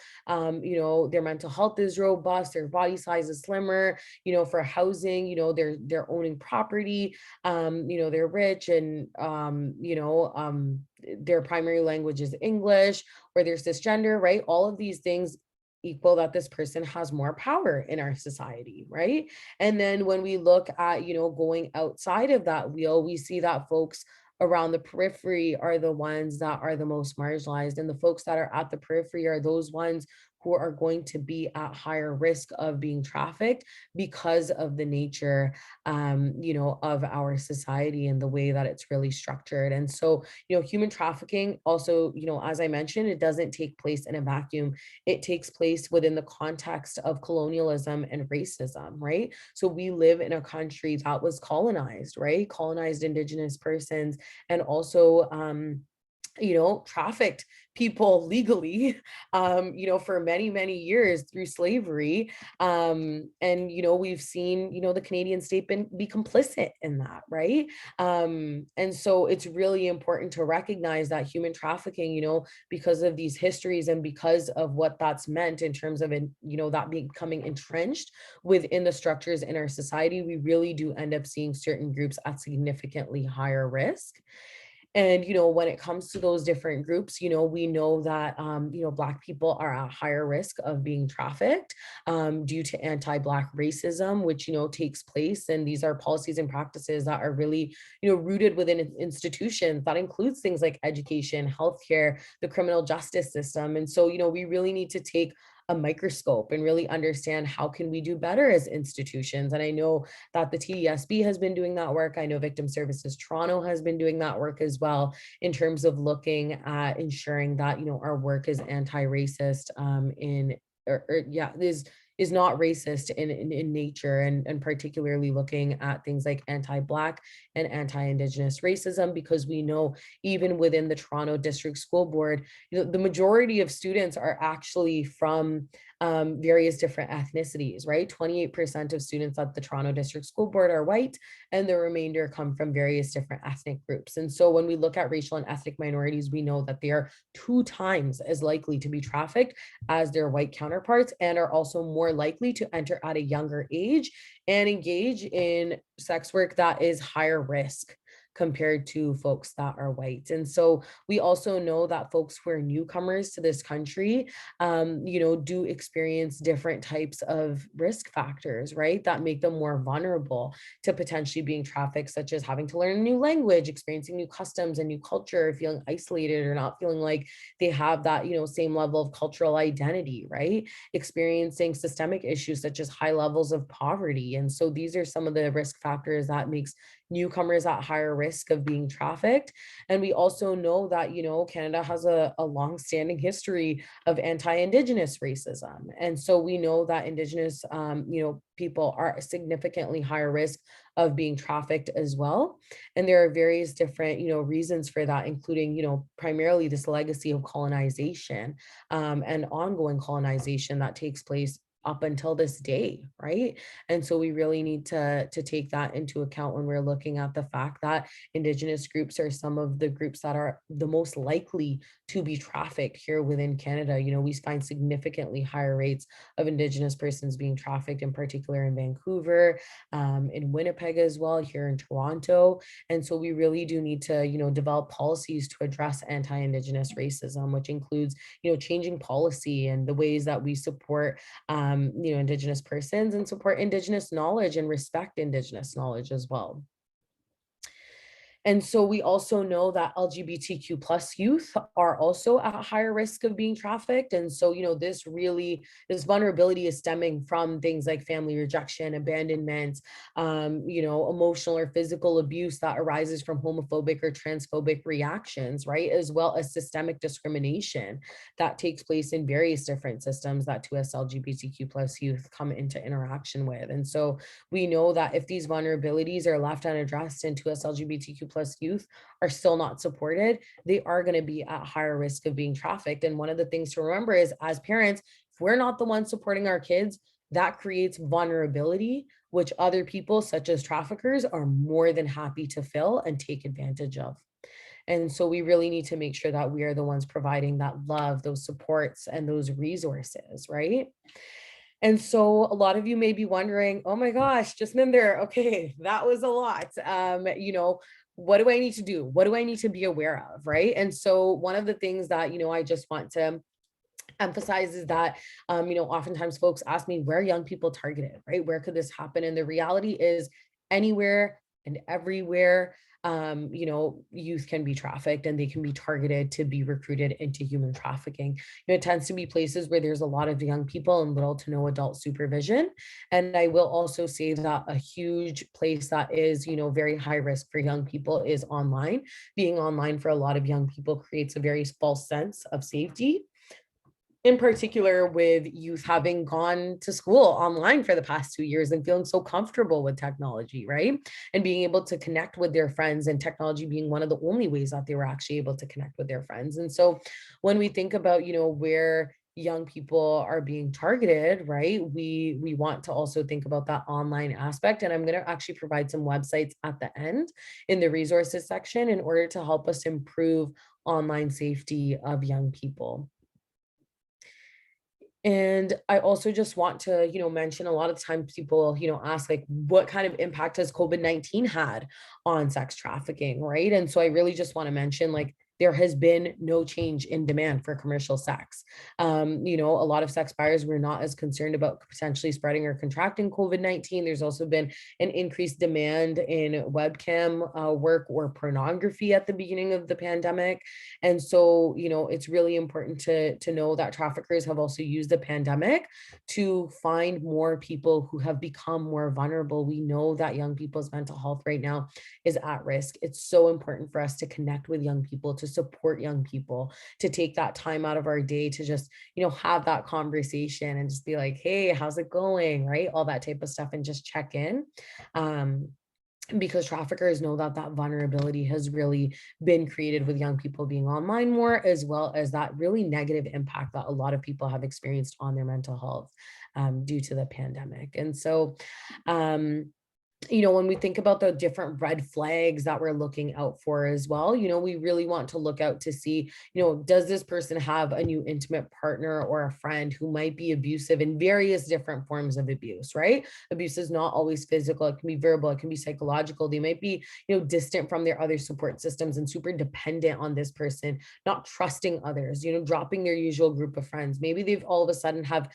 their mental health is robust, their body size is slimmer, for housing, they're owning property, they're rich, and their primary language is English, or they're cisgender, right? All of these things equal that this person has more power in our society, right? And then when we look at, going outside of that wheel, we see that folks around the periphery are the ones that are the most marginalized, and the folks that are at the periphery are those ones who are going to be at higher risk of being trafficked because of the nature, of our society and the way that it's really structured. And so, human trafficking also, as I mentioned, it doesn't take place in a vacuum. It takes place within the context of colonialism and racism, right? So we live in a country that was colonized, right? Colonized Indigenous persons, and also, trafficked people legally, for many, many years through slavery. And, we've seen, the Canadian state be complicit in that, right? And so it's really important to recognize that human trafficking, because of these histories and because of what that's meant in terms of, that becoming entrenched within the structures in our society, we really do end up seeing certain groups at significantly higher risk. And, when it comes to those different groups, we know that, Black people are at higher risk of being trafficked due to anti-Black racism, which, takes place. And these are policies and practices that are really, rooted within institutions. That includes things like education, healthcare, the criminal justice system. And so, we really need to take a microscope and really understand how can we do better as institutions. And I know that the TDSB has been doing that work. I know Victim Services Toronto has been doing that work as well, in terms of looking at ensuring that, our work is anti-racist is not racist in nature, and particularly looking at things like anti-Black and anti-Indigenous racism, because we know even within the Toronto District School Board, the majority of students are actually from various different ethnicities, right? 28% of students at the Toronto District School Board are white, and the remainder come from various different ethnic groups. And so when we look at racial and ethnic minorities, we know that they are 2 times as likely to be trafficked as their white counterparts, and are also more likely to enter at a younger age and engage in sex work that is higher risk compared to folks that are white. And so we also know that folks who are newcomers to this country, do experience different types of risk factors, right, that make them more vulnerable to potentially being trafficked, such as having to learn a new language, experiencing new customs and new culture, feeling isolated or not feeling like they have that, same level of cultural identity, right? Experiencing systemic issues such as high levels of poverty. And so these are some of the risk factors that makes newcomers at higher risk of being trafficked. And we also know that, Canada has a long-standing history of anti-Indigenous racism. And so we know that Indigenous, people are significantly higher risk of being trafficked as well. And there are various different, reasons for that, including, primarily this legacy of colonization and ongoing colonization that takes place up until this day, right? And so we really need to take that into account when we're looking at the fact that Indigenous groups are some of the groups that are the most likely to be trafficked here within Canada. We find significantly higher rates of Indigenous persons being trafficked, in particular in Vancouver, in Winnipeg as well, here in Toronto. And so we really do need to, develop policies to address anti-Indigenous racism, which includes, changing policy and the ways that we support Indigenous persons, and support Indigenous knowledge and respect Indigenous knowledge as well. And so we also know that LGBTQ plus youth are also at higher risk of being trafficked. And so, this vulnerability is stemming from things like family rejection, abandonment, emotional or physical abuse that arises from homophobic or transphobic reactions, right? As well as systemic discrimination that takes place in various different systems that 2S LGBTQ plus youth come into interaction with. And so we know that if these vulnerabilities are left unaddressed in 2S LGBTQ plus youth are still not supported, they are going to be at higher risk of being trafficked. And one of the things to remember is, as parents, if we're not the ones supporting our kids, that creates vulnerability, which other people, such as traffickers, are more than happy to fill and take advantage of. And so we really need to make sure that we are the ones providing that love, those supports, and those resources, right? And so a lot of you may be wondering, oh my gosh, Jasminder, okay, that was a lot. What do I need to do? What do I need to be aware of, right? And so one of the things that, I just want to emphasizes that, oftentimes folks ask me, where are young people targeted, right? Where could this happen? And the reality is, anywhere and everywhere, youth can be trafficked and they can be targeted to be recruited into human trafficking. It tends to be places where there's a lot of young people and little to no adult supervision. And I will also say that a huge place that is, very high risk for young people is online. Being online for a lot of young people creates a very false sense of safety, in particular with youth having gone to school online for the past 2 years and feeling so comfortable with technology, right? And being able to connect with their friends, and technology being one of the only ways that they were actually able to connect with their friends. And so when we think about, where young people are being targeted, right, we want to also think about that online aspect. And I'm going to actually provide some websites at the end in the resources section in order to help us improve online safety of young people. And I also just want to, mention, a lot of times people, ask, like, what kind of impact has COVID-19 had on sex trafficking, right? And so I really just want to mention, like, there has been no change in demand for commercial sex. A lot of sex buyers were not as concerned about potentially spreading or contracting COVID-19. There's also been an increased demand in webcam work or pornography at the beginning of the pandemic. And so, it's really important to know that traffickers have also used the pandemic to find more people who have become more vulnerable. We know that young people's mental health right now is at risk. It's so important for us to connect with young people, to support young people, to take that time out of our day to just, have that conversation and just be like, hey, how's it going? Right? All that type of stuff, and just check in. Because traffickers know that that vulnerability has really been created with young people being online more, as well as that really negative impact that a lot of people have experienced on their mental health due to the pandemic. And so, when we think about the different red flags that we're looking out for as well, we really want to look out to see, does this person have a new intimate partner or a friend who might be abusive in various different forms of abuse, right? Abuse is not always physical. It can be verbal. It can be psychological. They might be, distant from their other support systems and super dependent on this person, not trusting others, dropping their usual group of friends. Maybe they've all of a sudden have,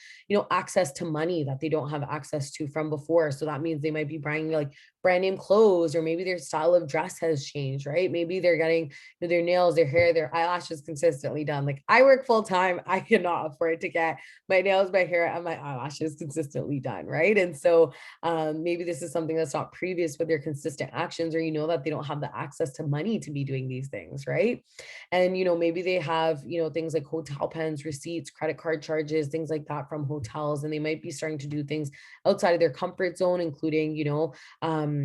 access to money that they don't have access to from before. So that means they might be buying like brand name clothes, or maybe their style of dress has changed, right? Maybe they're getting their nails, their hair, their eyelashes consistently done. Like, I work full time. I cannot afford to get my nails, my hair, and my eyelashes consistently done, right? And so maybe this is something that's not previous with their consistent actions, or that they don't have the access to money to be doing these things, right? And maybe they have things like hotel pens, receipts, credit card charges, things like that from hotels, and they might be starting to do things outside of their comfort zone, including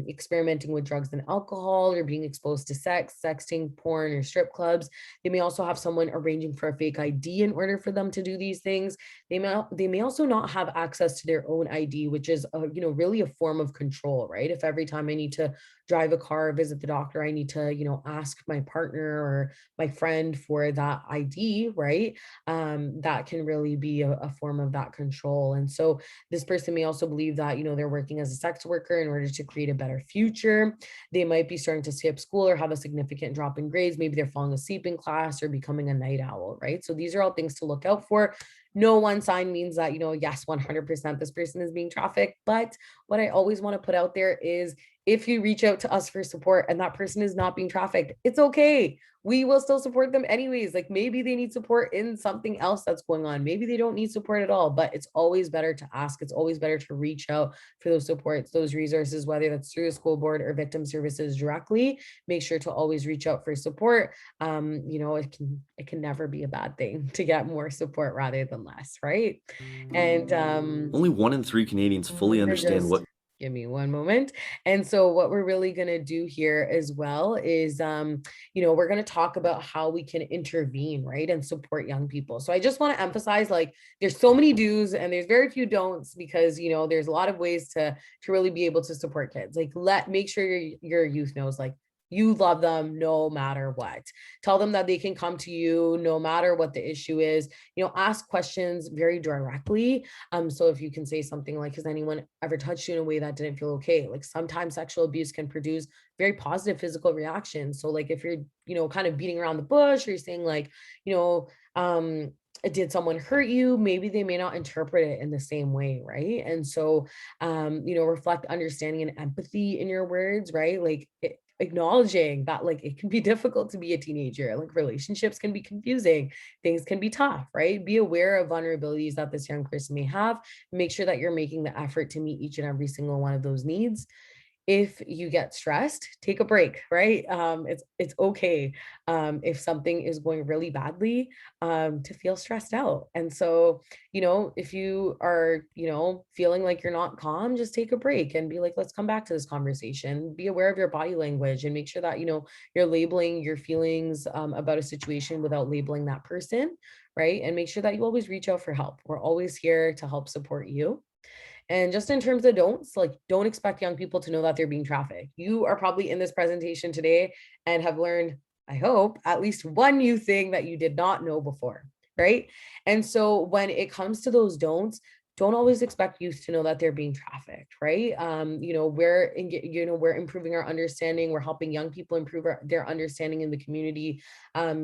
experimenting with drugs and alcohol, or being exposed to sex, sexting, porn, or strip clubs. They may also have someone arranging for a fake ID in order for them to do these things. They may also not have access to their own ID, which is really a form of control, right? If every time I need to drive a car, visit the doctor, I need to ask my partner or my friend for that ID, right? That can really be a form of that control. And so this person may also believe that they're working as a sex worker in order to create a better future. They might be starting to skip school or have a significant drop in grades. Maybe they're falling asleep in class or becoming a night owl, right? So these are all things to look out for. No one sign means that, yes, 100% this person is being trafficked. But what I always want to put out there is, if you reach out to us for support and that person is not being trafficked, it's okay. We will still support them anyways. Like, maybe they need support in something else that's going on. Maybe they don't need support at all, but it's always better to ask. It's always better to reach out for those supports, those resources, whether that's through a school board or victim services directly. Make sure to always reach out for support. It can never be a bad thing to get more support rather than less, right? And only 1 in 3 Canadians fully understand what Give me one moment. And so what we're really going to do here as well is, we're going to talk about how we can intervene, right? And support young people. So I just want to emphasize, like, there's so many do's and there's very few don'ts because, there's a lot of ways to really be able to support kids. Like, make sure your youth knows, like, you love them no matter what. Tell them that they can come to you no matter what the issue is. Ask questions very directly. So if you can say something like, has anyone ever touched you in a way that didn't feel okay? Like, sometimes sexual abuse can produce very positive physical reactions. So like if you're, kind of beating around the bush, or you're saying like, you know, did someone hurt you? Maybe they may not interpret it in the same way, right? And so, reflect understanding and empathy in your words, right? Like acknowledging that like it can be difficult to be a teenager, like relationships can be confusing, things can be tough, right? Be aware of vulnerabilities that this young person may have. Make sure that you're making the effort to meet each and every single one of those needs. If you get stressed, take a break, right? It's okay, if something is going really badly, to feel stressed out. And so, if you are, feeling like you're not calm, just take a break and be like, let's come back to this conversation. Be aware of your body language and make sure that, you're labeling your feelings, about a situation without labeling that person, right? And make sure that you always reach out for help. We're always here to help support you. And just in terms of don'ts, like, don't expect young people to know that they're being trafficked. You are probably in this presentation today and have learned, I hope, at least one new thing that you did not know before, right? And so when it comes to those don'ts, don't always expect youth to know that they're being trafficked, right? We're improving our understanding. We're helping young people improve their understanding in the community.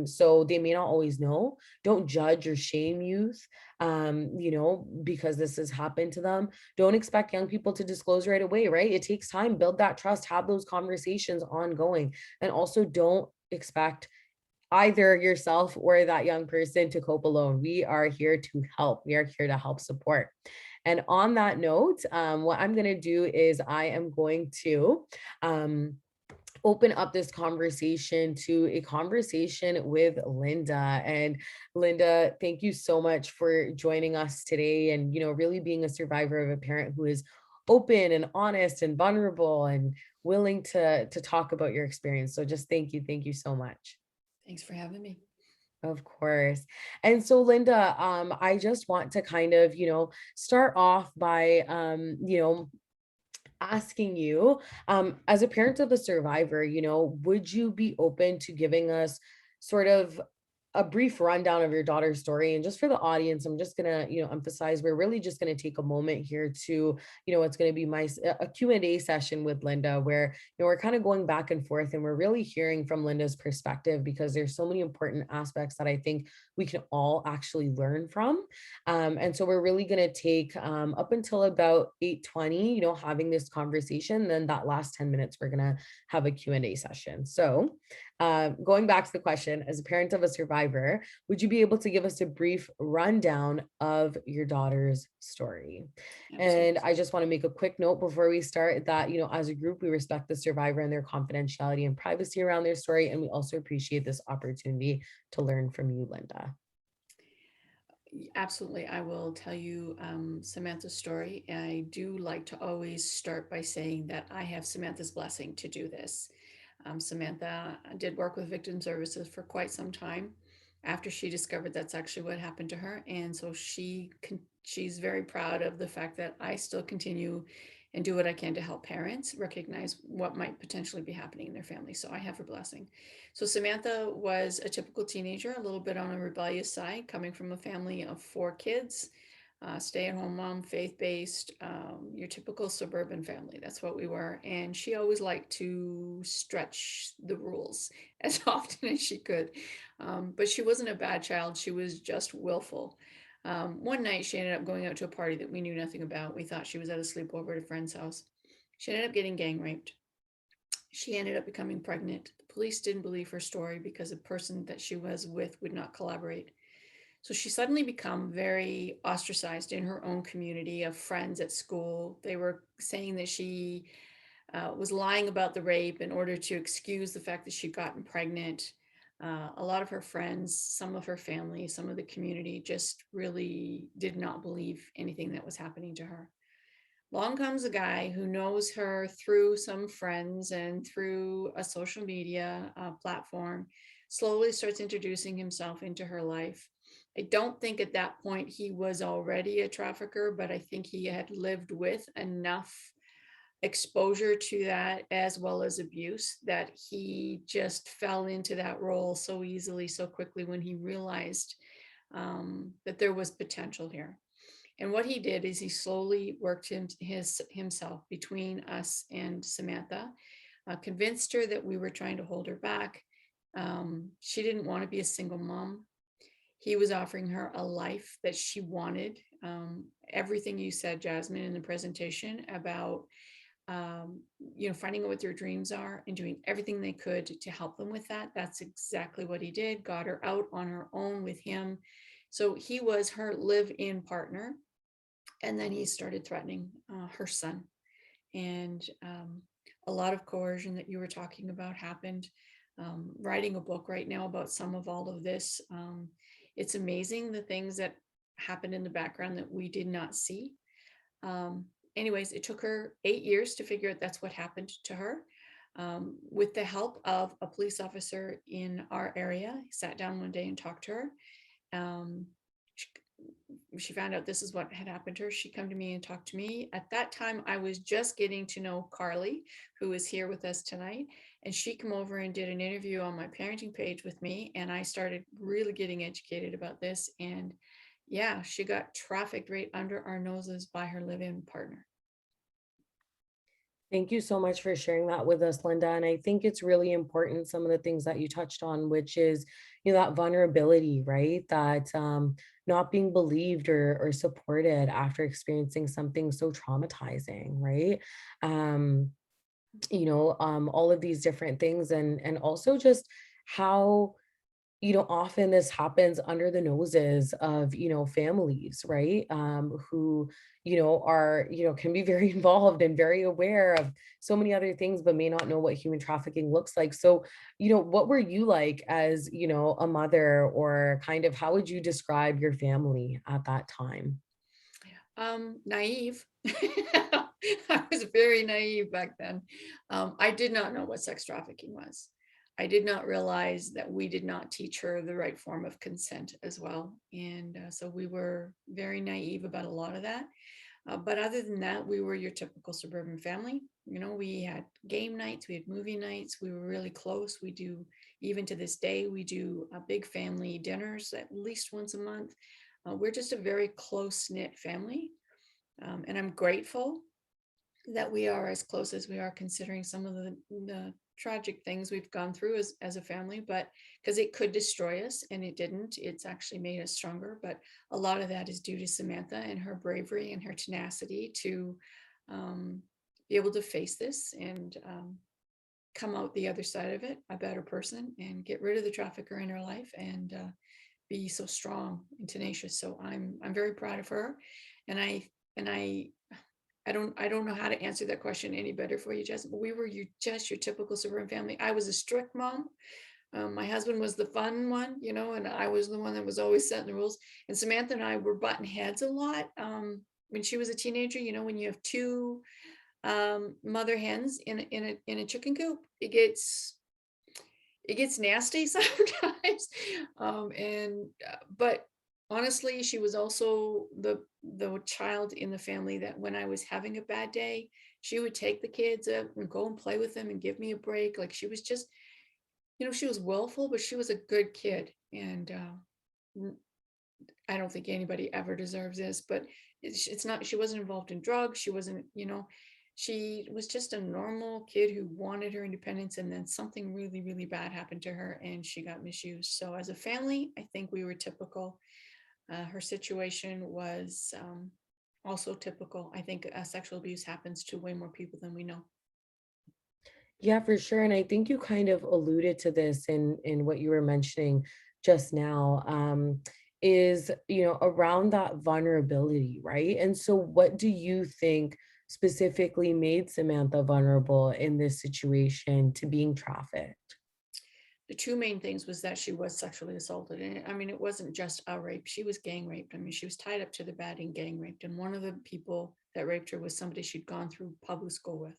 So they may not always know. Don't judge or shame youth, because this has happened to them. Don't expect young people to disclose right away, right? It takes time. Build that trust, have those conversations ongoing. And also don't expect either yourself or that young person to cope alone. We are here to help. We are here to help support. And on that note, what I'm going to do is I am going to open up this conversation to a conversation with Linda. And Linda, thank you so much for joining us today and, really being a survivor of a parent who is open and honest and vulnerable and willing to talk about your experience. So just thank you. Thank you so much. Thanks for having me. Of course. And so Linda, I just want to kind of, start off by, asking you, as a parent of a survivor, would you be open to giving us sort of a brief rundown of your daughter's story? And just for the audience, I'm just gonna, emphasize we're really just gonna take a moment here to, it's gonna be a Q&A session with Linda, where we're kind of going back and forth, and we're really hearing from Linda's perspective, because there's so many important aspects that I think we can all actually learn from. And so we're really gonna take up until about 8:20, having this conversation. Then that last 10 minutes, we're gonna have a Q&A session. So going back to the question, as a parent of a survivor, would you be able to give us a brief rundown of your daughter's story? Absolutely. And I just want to make a quick note before we start that, as a group, we respect the survivor and their confidentiality and privacy around their story. And we also appreciate this opportunity to learn from you, Linda. Absolutely. I will tell you Samantha's story. I do like to always start by saying that I have Samantha's blessing to do this. Samantha did work with victim services for quite some time after she discovered that's actually what happened to her. And so she's very proud of the fact that I still continue and do what I can to help parents recognize what might potentially be happening in their family. So I have her blessing. So Samantha was a typical teenager, a little bit on a rebellious side, coming from a family of 4 kids. Stay-at-home mom, faith-based, your typical suburban family. That's what we were. And she always liked to stretch the rules as often as she could. But she wasn't a bad child. She was just willful. One night she ended up going out to a party that we knew nothing about. We thought she was at a sleepover at a friend's house. She ended up getting gang raped. She ended up becoming pregnant. The police didn't believe her story because the person that she was with would not collaborate. So she suddenly became very ostracized in her own community of friends at school. They were saying that she was lying about the rape in order to excuse the fact that she'd gotten pregnant. A lot of her friends, some of her family, some of the community just really did not believe anything that was happening to her. Along comes a guy who knows her through some friends and through a social media platform, slowly starts introducing himself into her life. I don't think at that point he was already a trafficker, but I think he had lived with enough exposure to that as well as abuse that he just fell into that role so easily, so quickly when he realized that there was potential here. And what he did is he slowly worked himself between us and Samantha, convinced her that we were trying to hold her back. She didn't want to be a single mom. He was offering her a life that she wanted. Everything you said, Jasmine, in the presentation about finding out what their dreams are and doing everything they could to help them with that. That's exactly what he did. Got her out on her own with him. So he was her live-in partner. And then he started threatening her son. And a lot of coercion that you were talking about happened. Writing a book right now about some of all of this. It's amazing the things that happened in the background that we did not see. Anyways, it took her 8 years to figure out that's what happened to her. With the help of a police officer in our area, he sat down one day and talked to her. She found out this is what had happened to her. She come to me and talked to me. At that time, I was just getting to know Carly, who is here with us tonight. And she came over and did an interview on my parenting page with me. And I started really getting educated about this. And yeah, she got trafficked right under our noses by her live-in partner. Thank you so much for sharing that with us, Linda. And I think it's really important, some of the things that you touched on, which is, that vulnerability, right? That not being believed or supported after experiencing something so traumatizing, right? All of these different things, and also just how often this happens under the noses of, families, right? Who, are, can be very involved and very aware of so many other things, but may not know what human trafficking looks like. So, what were you like as, a mother, or kind of how would you describe your family at that time? Naive. I was very naive back then. I did not know what sex trafficking was. I did not realize that we did not teach her the right form of consent as well. And so we were very naive about a lot of that. But other than that, we were your typical suburban family. We had game nights, we had movie nights, we were really close. We do, even to this day, we do big family dinners at least once a month. We're just a very close-knit family. And I'm grateful that we are as close as we are, considering some of the tragic things we've gone through as a family, but because it could destroy us, and it didn't. It's actually made us stronger. But a lot of that is due to Samantha and her bravery and her tenacity to be able to face this and come out the other side of it a better person, and get rid of the trafficker in her life, and be so strong and tenacious. So I'm very proud of her, and I don't know how to answer that question any better for you, Jess, but we were your typical suburban family. I was a strict mom. My husband was the fun one, and I was the one that was always setting the rules. And Samantha and I were butting heads a lot. When she was a teenager, when you have two mother hens in a chicken coop, it gets nasty sometimes. But honestly, she was also the child in the family that when I was having a bad day, she would take the kids up and go and play with them and give me a break. Like, she was just, she was willful, but she was a good kid. And I don't think anybody ever deserves this, but it's not, she wasn't involved in drugs. She wasn't, she was just a normal kid who wanted her independence, and then something really, really bad happened to her and she got misused. So as a family, I think we were typical. Her situation was also typical. I think sexual abuse happens to way more people than we know. Yeah, for sure. And I think you kind of alluded to this in what you were mentioning just now, is, around that vulnerability, right? And so what do you think specifically made Samantha vulnerable in this situation to being trafficked? The two main things was that she was sexually assaulted. And I mean, it wasn't just a rape. She was gang raped. I mean, she was tied up to the bed and gang raped. And one of the people that raped her was somebody she'd gone through public school with,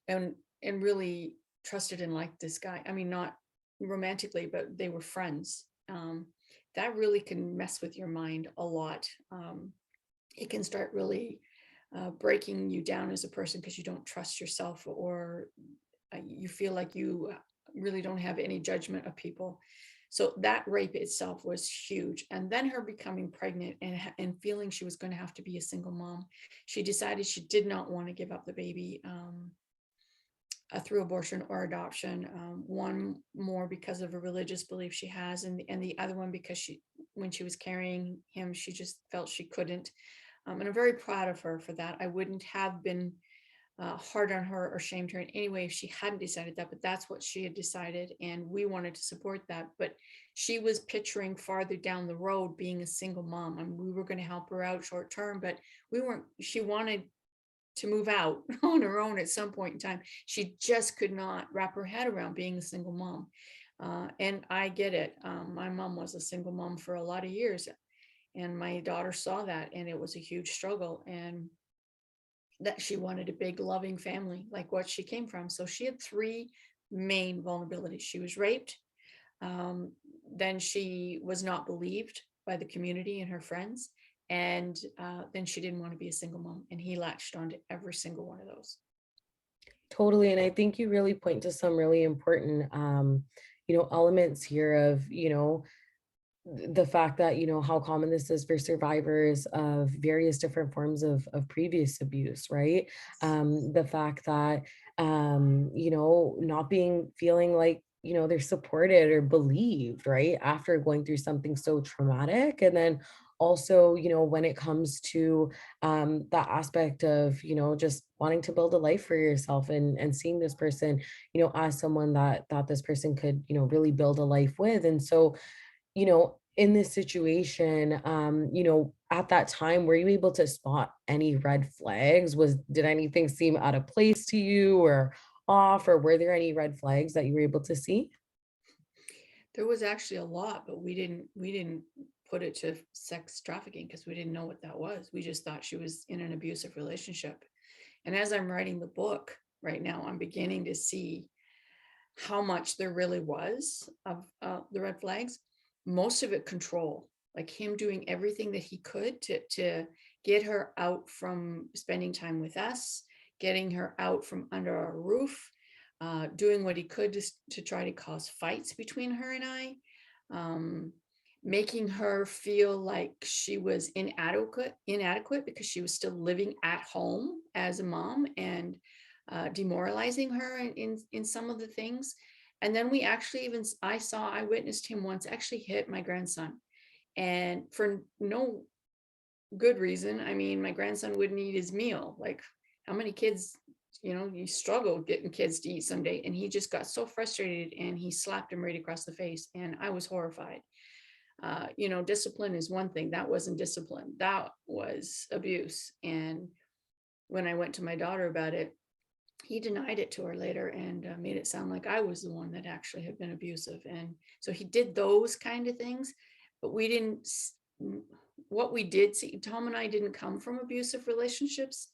and really trusted and liked this guy. I mean, not romantically, but they were friends. That really can mess with your mind a lot. It can start really breaking you down as a person because you don't trust yourself, or you feel like you really don't have any judgment of people. So that rape itself was huge. And then her becoming pregnant and feeling she was going to have to be a single mom, she decided she did not want to give up the baby through abortion or adoption. One more because of a religious belief she has, and the other one because when she was carrying him, she just felt she couldn't. And I'm very proud of her for that. I wouldn't have been hard on her or shamed her in any way if she hadn't decided that, but that's what she had decided, and we wanted to support that. But she was picturing farther down the road being a single mom, and we were going to help her out short term, but we weren't. She wanted to move out on her own at some point in time. She just could not wrap her head around being a single mom. And I get it. My mom was a single mom for a lot of years, and my daughter saw that, and it was a huge struggle, and that she wanted a big loving family like what she came from. So she had three main vulnerabilities. She was raped. Then she was not believed by the community and her friends. And then she didn't want to be a single mom. And he latched onto every single one of those. Totally. And I think you really point to some really important, elements here of, the fact that, how common this is for survivors of various different forms of previous abuse, right? The fact that, not feeling like, they're supported or believed, right? After going through something so traumatic. And then also, when it comes to that aspect of, just wanting to build a life for yourself, and seeing this person, as someone that this person could, really build a life with. And so, in this situation, at that time, were you able to spot any red flags? Did anything seem out of place to you or off, or were there any red flags that you were able to see? There was actually a lot, but we didn't put it to sex trafficking because we didn't know what that was. We just thought she was in an abusive relationship. And as I'm writing the book right now, I'm beginning to see how much there really was of the red flags. Most of it control, like him doing everything that he could to get her out from spending time with us, getting her out from under our roof, doing what he could to try to cause fights between her and I, making her feel like she was inadequate because she was still living at home as a mom, and demoralizing her in some of the things. And then I witnessed him once actually hit my grandson, and for no good reason. I mean, my grandson wouldn't eat his meal. Like, how many kids, you struggle getting kids to eat someday. And he just got so frustrated and he slapped him right across the face. And I was horrified. Discipline is one thing. That wasn't discipline. That was abuse. And when I went to my daughter about it, he denied it to her later and made it sound like I was the one that actually had been abusive. And so he did those kind of things, but what we did see, Tom and I didn't come from abusive relationships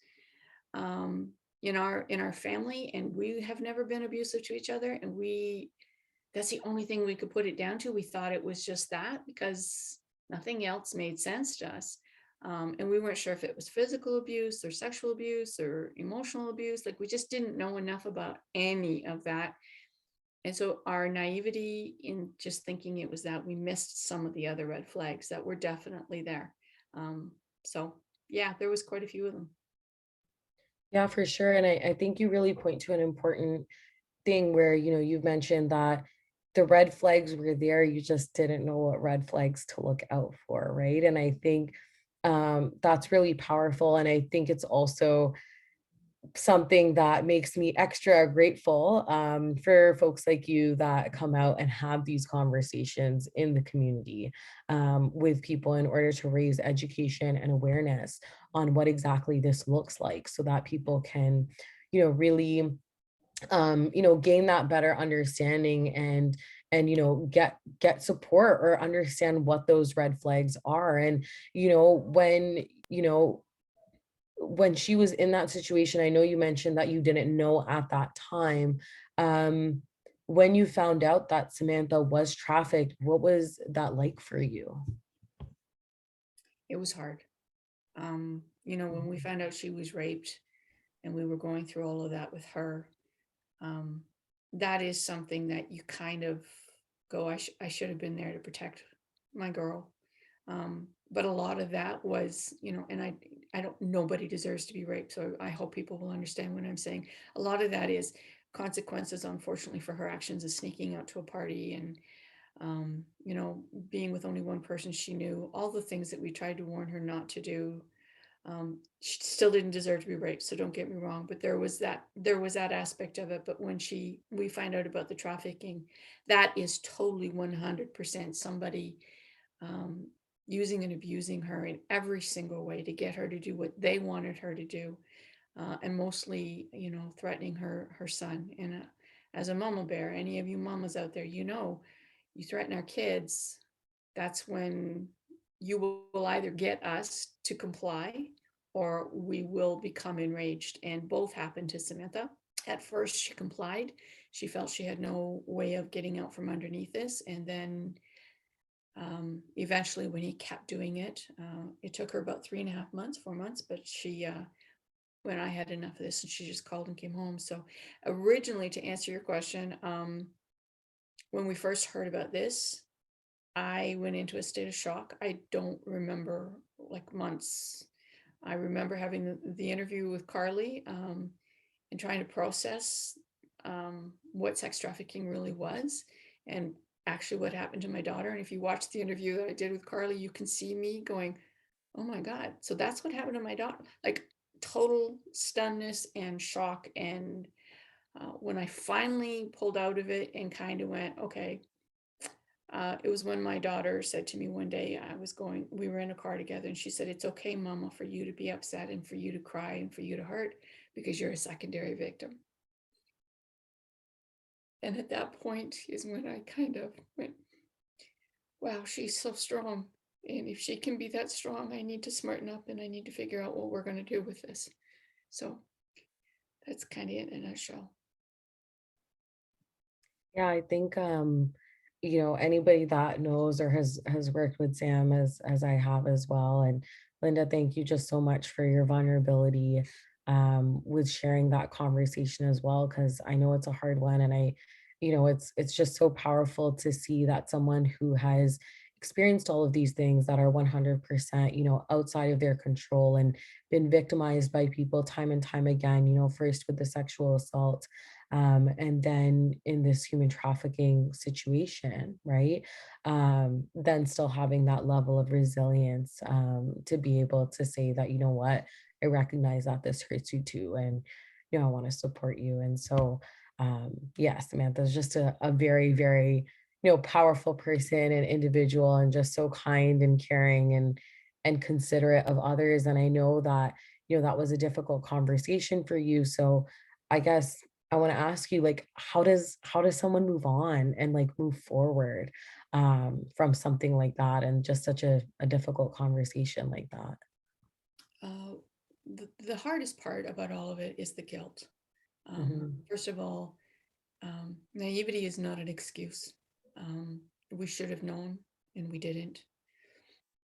in our family, and we have never been abusive to each other. And that's the only thing we could put it down to. We thought it was just that because nothing else made sense to us. And we weren't sure if it was physical abuse or sexual abuse or emotional abuse. Like, we just didn't know enough about any of that. And so our naivety in just thinking it was that, we missed some of the other red flags that were definitely there. So yeah, there was quite a few of them. Yeah, for sure. And I think you really point to an important thing where, you've mentioned that the red flags were there, you just didn't know what red flags to look out for, right? And I think that's really powerful. And I think it's also something that makes me extra grateful for folks like you that come out and have these conversations in the community with people in order to raise education and awareness on what exactly this looks like, so that people can, really, gain that better understanding and get support or understand what those red flags are. And when when she was in that situation, I know you mentioned that you didn't know at that time. Um, when you found out that Samantha was trafficked, what was that like for you? It was hard. When we found out she was raped and we were going through all of that with her, um, that is something that you kind of go, I should have been there to protect my girl. But a lot of that was, and I don't, nobody deserves to be raped. So I hope people will understand what I'm saying. A lot of that is consequences, unfortunately, for her actions of sneaking out to a party and, being with only one person she knew, all the things that we tried to warn her not to do. She still didn't deserve to be raped, so don't get me wrong, but there was that aspect of it. But when we find out about the trafficking, that is totally 100% somebody um, using and abusing her in every single way to get her to do what they wanted her to do, and mostly, threatening her son. And as a mama bear, any of you mamas out there, you threaten our kids, that's when you will either get us to comply or we will become enraged. And both happened to Samantha. At first, she complied. She felt she had no way of getting out from underneath this. And then eventually, when he kept doing it, it took her about 3.5 months, 4 months, but when I had enough of this, and she just called and came home. So originally, to answer your question, when we first heard about this, I went into a state of shock. I don't remember like months. I remember having the interview with Carly, and trying to process what sex trafficking really was and actually what happened to my daughter. And if you watch the interview that I did with Carly, you can see me going, oh my God, so that's what happened to my daughter. Like total stunness and shock. And when I finally pulled out of it and kind of went, okay, it was when my daughter said to me one day, we were in a car together, and she said, it's okay, Mama, for you to be upset and for you to cry and for you to hurt because you're a secondary victim. And at that point is when I kind of went, wow, she's so strong. And if she can be that strong, I need to smarten up and I need to figure out what we're going to do with this. So that's kind of it in a nutshell. Yeah, I think anybody that knows or has worked with Sam as I have as well. And Linda, thank you just so much for your vulnerability with sharing that conversation as well, because I know it's a hard one. And it's just so powerful to see that someone who has experienced all of these things that are 100%, outside of their control and been victimized by people time and time again, first with the sexual assault, and then in this human trafficking situation, right? Then still having that level of resilience, to be able to say that, you know what, I recognize that this hurts you too, and I want to support you. And so, yeah, Samantha's just a very, very, powerful person and individual, and just so kind and caring and considerate of others. And I know that, that was a difficult conversation for you. So I guess I want to ask you, like, how does someone move on and like move forward from something like that, and just such a difficult conversation like that? Uh, the hardest part about all of it is the guilt. Hmm. First of all, naivety is not an excuse. We should have known and we didn't.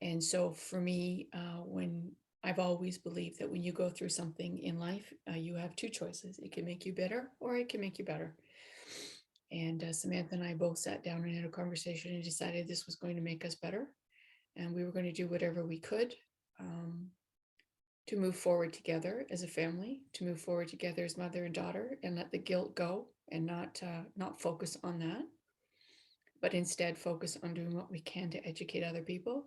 And so for me, when I've always believed that when you go through something in life, you have two choices. It can make you bitter or it can make you better. And Samantha and I both sat down and had a conversation and decided this was going to make us better. And we were going to do whatever we could um, to move forward together as a family, to move forward together as mother and daughter, and let the guilt go and not focus on that, but instead focus on doing what we can to educate other people.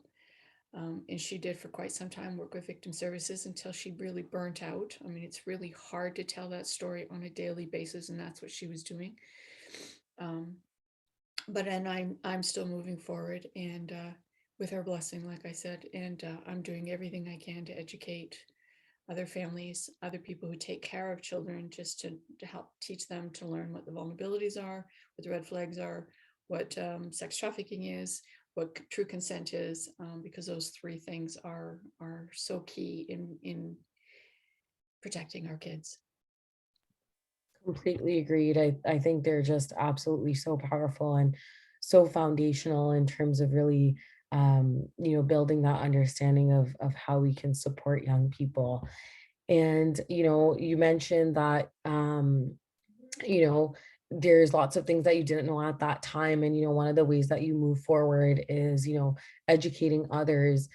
And she did for quite some time work with victim services until she really burnt out. I mean, it's really hard to tell that story on a daily basis, and that's what she was doing. But I'm still moving forward, and with her blessing, like I said, and I'm doing everything I can to educate other families, other people who take care of children, just to help teach them to learn what the vulnerabilities are, what the red flags are, what sex trafficking is, what true consent is, because those three things are so key in protecting our kids. Completely agreed. I think they're just absolutely so powerful and so foundational in terms of really, building that understanding of how we can support young people. And, you mentioned that, you know, there's lots of things that you didn't know at that time. And, one of the ways that you move forward is, educating others.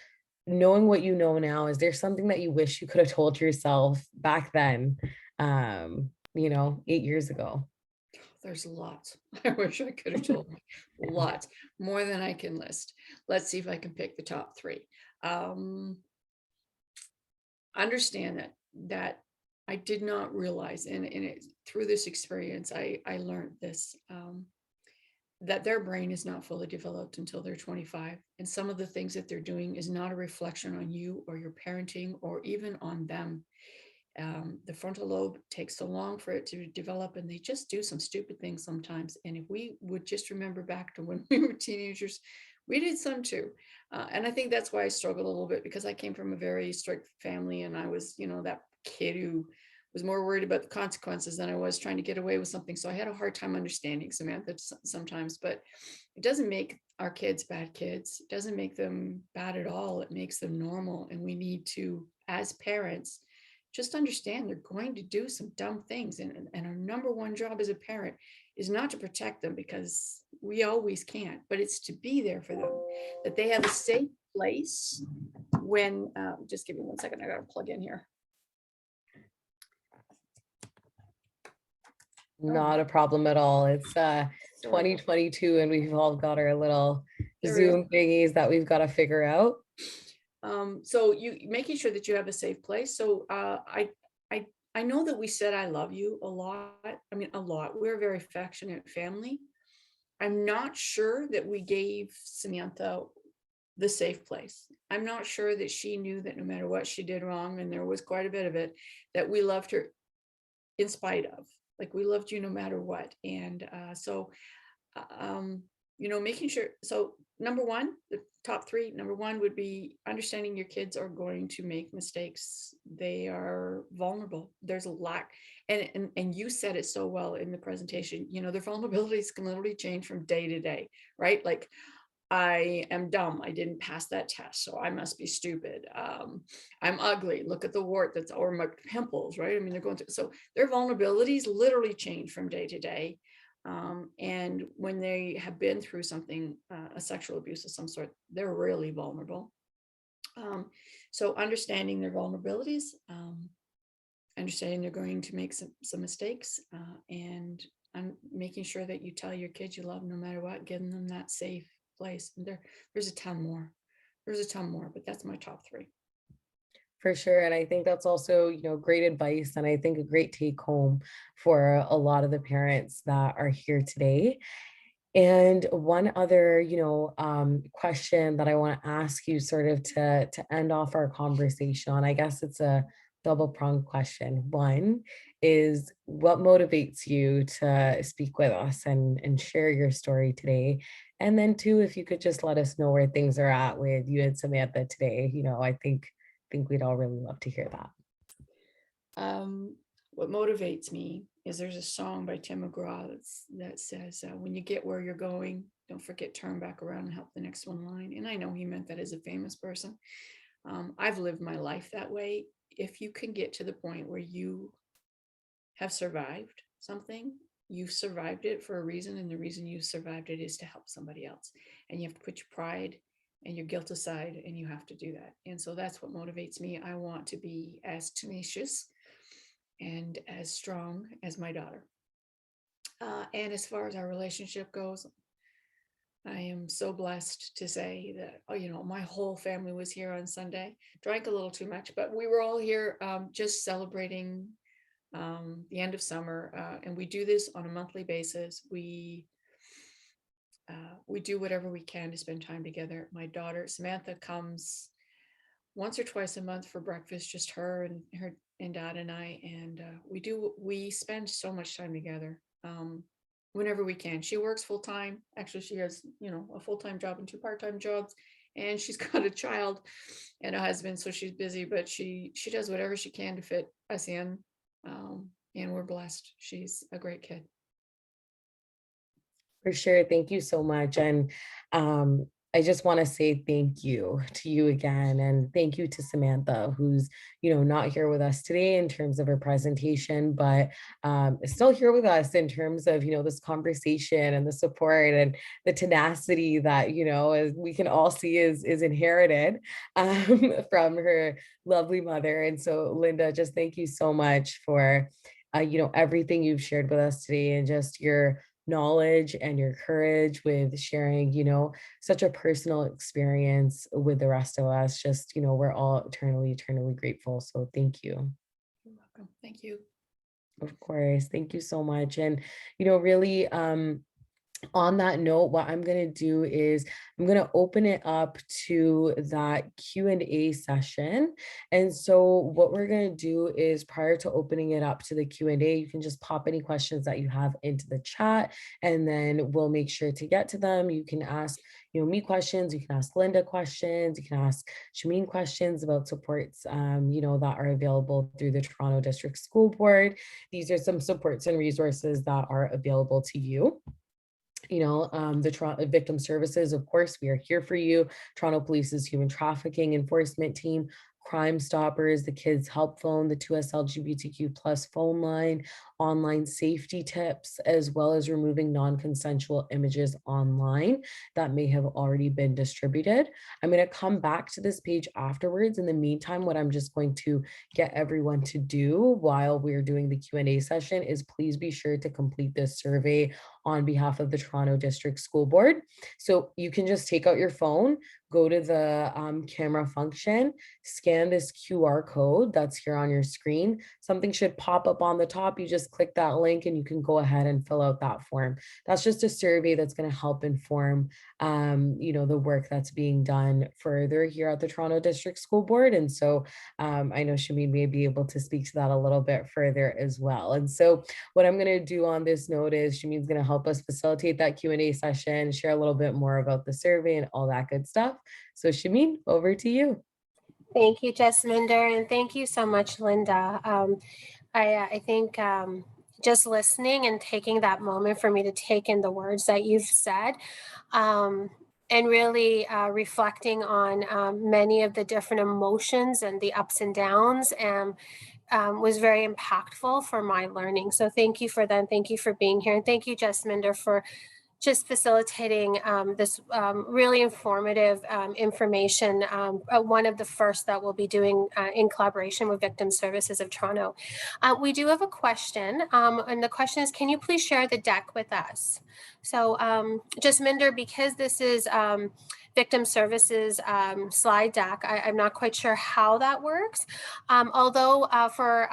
Knowing what you know now, is there something that you wish you could have told yourself back then, 8 years ago? There's lots. I wish I could have told me lots, more than I can list. Let's see if I can pick the top three. Understand that I did not realize, and through this experience, I learned this, that their brain is not fully developed until they're 25. And some of the things that they're doing is not a reflection on you or your parenting or even on them. The frontal lobe takes so long for it to develop, and they just do some stupid things sometimes. And if we would just remember back to when we were teenagers, we did some too. And I think that's why I struggled a little bit, because I came from a very strict family, and I was, that kid who was more worried about the consequences than I was trying to get away with something. So I had a hard time understanding Samantha sometimes, but it doesn't make our kids bad kids. It doesn't make them bad at all. It makes them normal. And we need to, as parents, just understand they're going to do some dumb things. And our number one job as a parent is not to protect them, because we always can't, but it's to be there for them, that they have a safe place when, just give me 1 second, I gotta plug in here. Not a problem at all. It's 2022 and we've all got our little Zoom thingies that we've got to figure out. So you making sure that you have a safe place. So I know that we said I love you a lot. I mean, a lot. We're a very affectionate family. I'm not sure that we gave Samantha the safe place. I'm not sure that she knew that no matter what she did wrong, and there was quite a bit of it, that we loved her in spite of. Like, we loved you no matter what. And making sure. So number one, the top three, number one would be understanding your kids are going to make mistakes. They are vulnerable. There's a lack. And you said it so well in the presentation, their vulnerabilities can literally change from day to day, right? Like, I am dumb. I didn't pass that test, so I must be stupid. I'm ugly. Look at the wart or my pimples, right? I mean, they're going through, so their vulnerabilities literally change from day to day. And when they have been through something, a sexual abuse of some sort, they're really vulnerable. So understanding their vulnerabilities, understanding they're going to make some mistakes, and making sure that you tell your kids you love them no matter what, giving them that safe place. And there's a ton more. But that's my top three. For sure. And I think that's also, great advice. And I think a great take home for a lot of the parents that are here today. And one other, question that I want to ask you sort of to end off our conversation on, I guess it's a double-pronged question. One is, what motivates you to speak with us and share your story today? And then two, if you could just let us know where things are at with you and Samantha today. I think we'd all really love to hear that. What motivates me is there's a song by Tim McGraw that says, when you get where you're going, don't forget, turn back around and help the next one line. And I know he meant that as a famous person. I've lived my life that way. If you can get to the point where you have survived something, you've survived it for a reason, and the reason you survived it is to help somebody else. And you have to put your pride and your guilt aside, and you have to do that. And so that's what motivates me. I want to be as tenacious and as strong as my daughter. And as far as our relationship goes, I am so blessed to say that, my whole family was here on Sunday. Drank a little too much, but we were all here just celebrating the end of summer. And we do this on a monthly basis. We do whatever we can to spend time together. My daughter, Samantha, comes once or twice a month for breakfast, just her and dad and I. And we spend so much time together whenever we can. She works full time. Actually, she has, a full-time job and 2 part-time jobs. and she's got a child and a husband, so she's busy, but she does whatever she can to fit us in. And we're blessed. She's a great kid. For sure. Thank you so much. And I just want to say thank you to you again. And thank you to Samantha, who's, not here with us today in terms of her presentation, but is still here with us in terms of, this conversation and the support and the tenacity that, as we can all see is inherited from her lovely mother. And so, Linda, just thank you so much for, everything you've shared with us today and just your knowledge and your courage with sharing, such a personal experience with the rest of us. Just, we're all eternally, eternally grateful. So thank you. You're welcome. Thank you. Of course. Thank you so much. And, really, on that note, what I'm going to do is I'm going to open it up to that Q&A session. And so what we're going to do is, prior to opening it up to the Q&A, you can just pop any questions that you have into the chat, and then we'll make sure to get to them. You can ask, me questions, you can ask Linda questions, you can ask Shameen questions about supports, that are available through the Toronto District School Board. These are some supports and resources that are available to you. The Toronto Victim Services, of course, we are here for you. Toronto Police's Human Trafficking Enforcement Team, Crime Stoppers, the Kids Help Phone, the 2S LGBTQ plus phone line, online safety tips, as well as removing non-consensual images online that may have already been distributed. I'm going to come back to this page afterwards. In the meantime, what I'm just going to get everyone to do while we're doing the Q&A session is please be sure to complete this survey on behalf of the Toronto District School Board. So you can just take out your phone, go to the camera function, scan this QR code that's here on your screen. Something should pop up on the top. You just click that link and you can go ahead and fill out that form. That's just a survey that's going to help inform, the work that's being done further here at the Toronto District School Board. And so I know Shameen may be able to speak to that a little bit further as well. And so what I'm going to do on this note is Shameen's going to help us facilitate that Q&A session, share a little bit more about the survey and all that good stuff. So Shameen, over to you. Thank you, Jasminder, and thank you so much, Linda. I think just listening and taking that moment for me to take in the words that you've said, and really reflecting on many of the different emotions and the ups and downs, and was very impactful for my learning. So thank you for that. Thank you for being here. And thank you, Jasminder, for just facilitating this really informative information, one of the first that we'll be doing in collaboration with Victim Services of Toronto. We do have a question, and the question is, can you please share the deck with us? So Jasminder, because this is Victim Services slide deck, I'm not quite sure how that works. Although for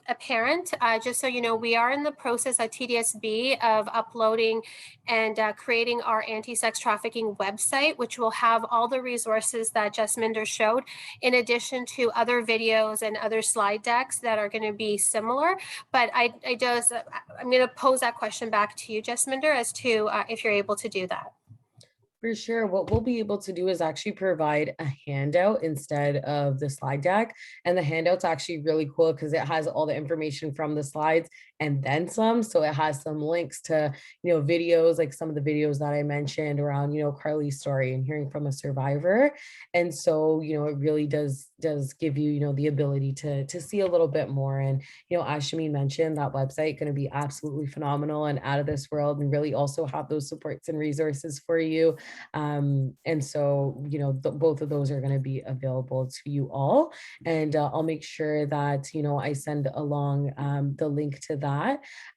a parent, just so you know, we are in the process at TDSB of uploading and creating our anti-sex trafficking website, which will have all the resources that Jasminder showed, in addition to other videos and other slide decks that are going to be similar. But I'm going to pose that question back to you, Jasminder, as to if you're able to do that. For sure. What we'll be able to do is actually provide a handout instead of the slide deck. And the handout's actually really cool because it has all the information from the slides and then some. So it has some links to, videos, like some of the videos that I mentioned around, Carly's story and hearing from a survivor. And so, it really does give you, the ability to see a little bit more. And, as Shameen mentioned, that website going to be absolutely phenomenal and out of this world, and really also have those supports and resources for you. And so, both of those are going to be available to you all. And I'll make sure that, I send along the link to that,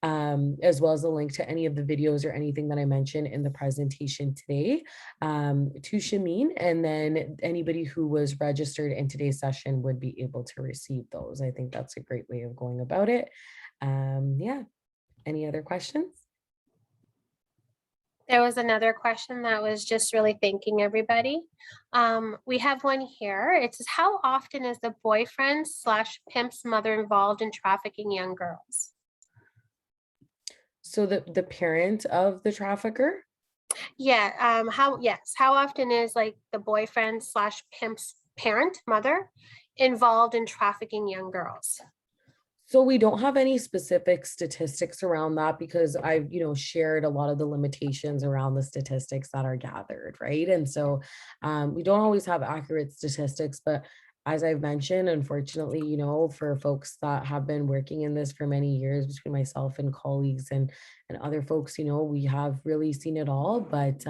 as well as a link to any of the videos or anything that I mentioned in the presentation today, to Shameen. And then anybody who was registered in today's session would be able to receive those. I think that's a great way of going about it. Yeah. Any other questions? There was another question that was just really thanking everybody. We have one here. It says, how often is the boyfriend/pimp's mother involved in trafficking young girls? So the parent of the trafficker? Yeah, how often is like the boyfriend slash pimp's parent, mother, involved in trafficking young girls? So we don't have any specific statistics around that because I've, shared a lot of the limitations around the statistics that are gathered, right? And so we don't always have accurate statistics, but as I've mentioned, unfortunately, for folks that have been working in this for many years, between myself and colleagues and other folks, we have really seen it all. But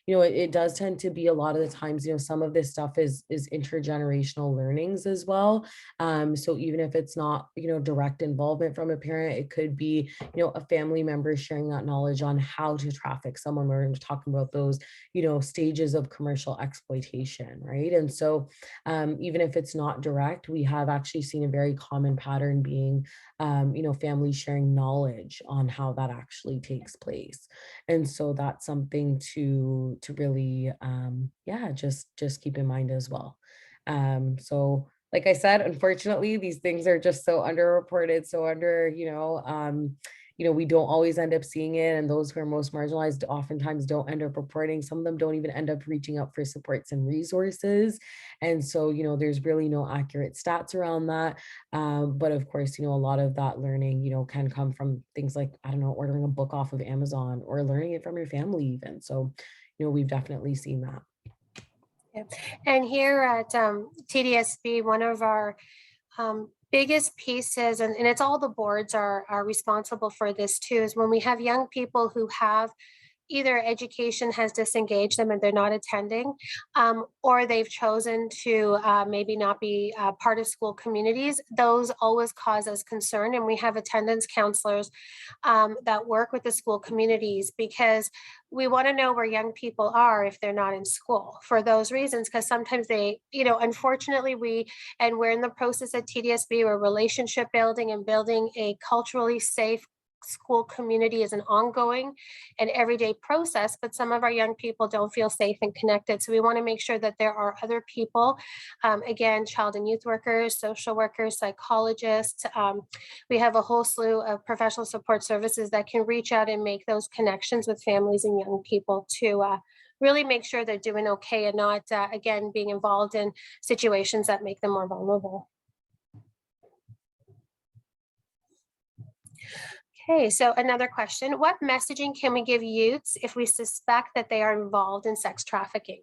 it does tend to be a lot of the times, some of this stuff is intergenerational learnings as well. So even if it's not, direct involvement from a parent, it could be, a family member sharing that knowledge on how to traffic someone. We're talking about those, stages of commercial exploitation, right? And so even if it's not direct, we have actually seen a very common pattern being, families sharing knowledge on how that actually takes place. And so that's something to really, just keep in mind as well. So like I said, unfortunately, these things are just so underreported, so we don't always end up seeing it. And those who are most marginalized oftentimes don't end up reporting. Some of them don't even end up reaching out for supports and resources. And so, there's really no accurate stats around that. But of course, a lot of that learning, can come from things like, I don't know, ordering a book off of Amazon or learning it from your family even. So, we've definitely seen that. Yeah. And here at TDSB, one of our biggest pieces, and it's all the boards are responsible for this too, is when we have young people who have either education has disengaged them and they're not attending, or they've chosen to maybe not be part of school communities. Those always cause us concern. And we have attendance counselors that work with the school communities because we want to know where young people are if they're not in school for those reasons, because sometimes they, unfortunately, we're in the process at TDSB, we're relationship building and building a culturally safe school community is an ongoing and everyday process, but some of our young people don't feel safe and connected. So we want to make sure that there are other people, again, child and youth workers, social workers, psychologists. We have a whole slew of professional support services that can reach out and make those connections with families and young people to really make sure they're doing okay and not, again, being involved in situations that make them more vulnerable. Okay, so another question. What messaging can we give youths if we suspect that they are involved in sex trafficking?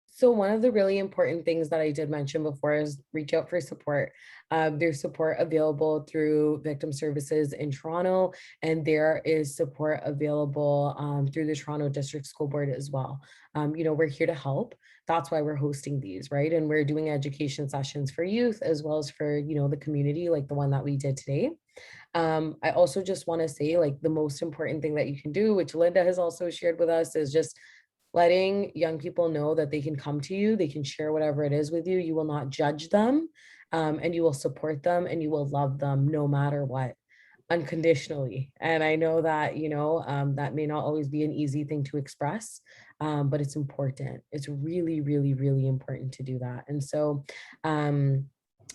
So one of the really important things that I did mention before is reach out for support. There's support available through Victim Services in Toronto, and there is support available through the Toronto District School Board as well. We're here to help. That's why we're hosting these, right? And we're doing education sessions for youth as well as for, the community, like the one that we did today. I also just want to say, like, the most important thing that you can do, which Linda has also shared with us, is just letting young people know that they can come to you, they can share whatever it is with you. You will not judge them, and you will support them and you will love them no matter what, unconditionally. And I know that, that may not always be an easy thing to express, but it's important. It's really, really, really important to do that. And so,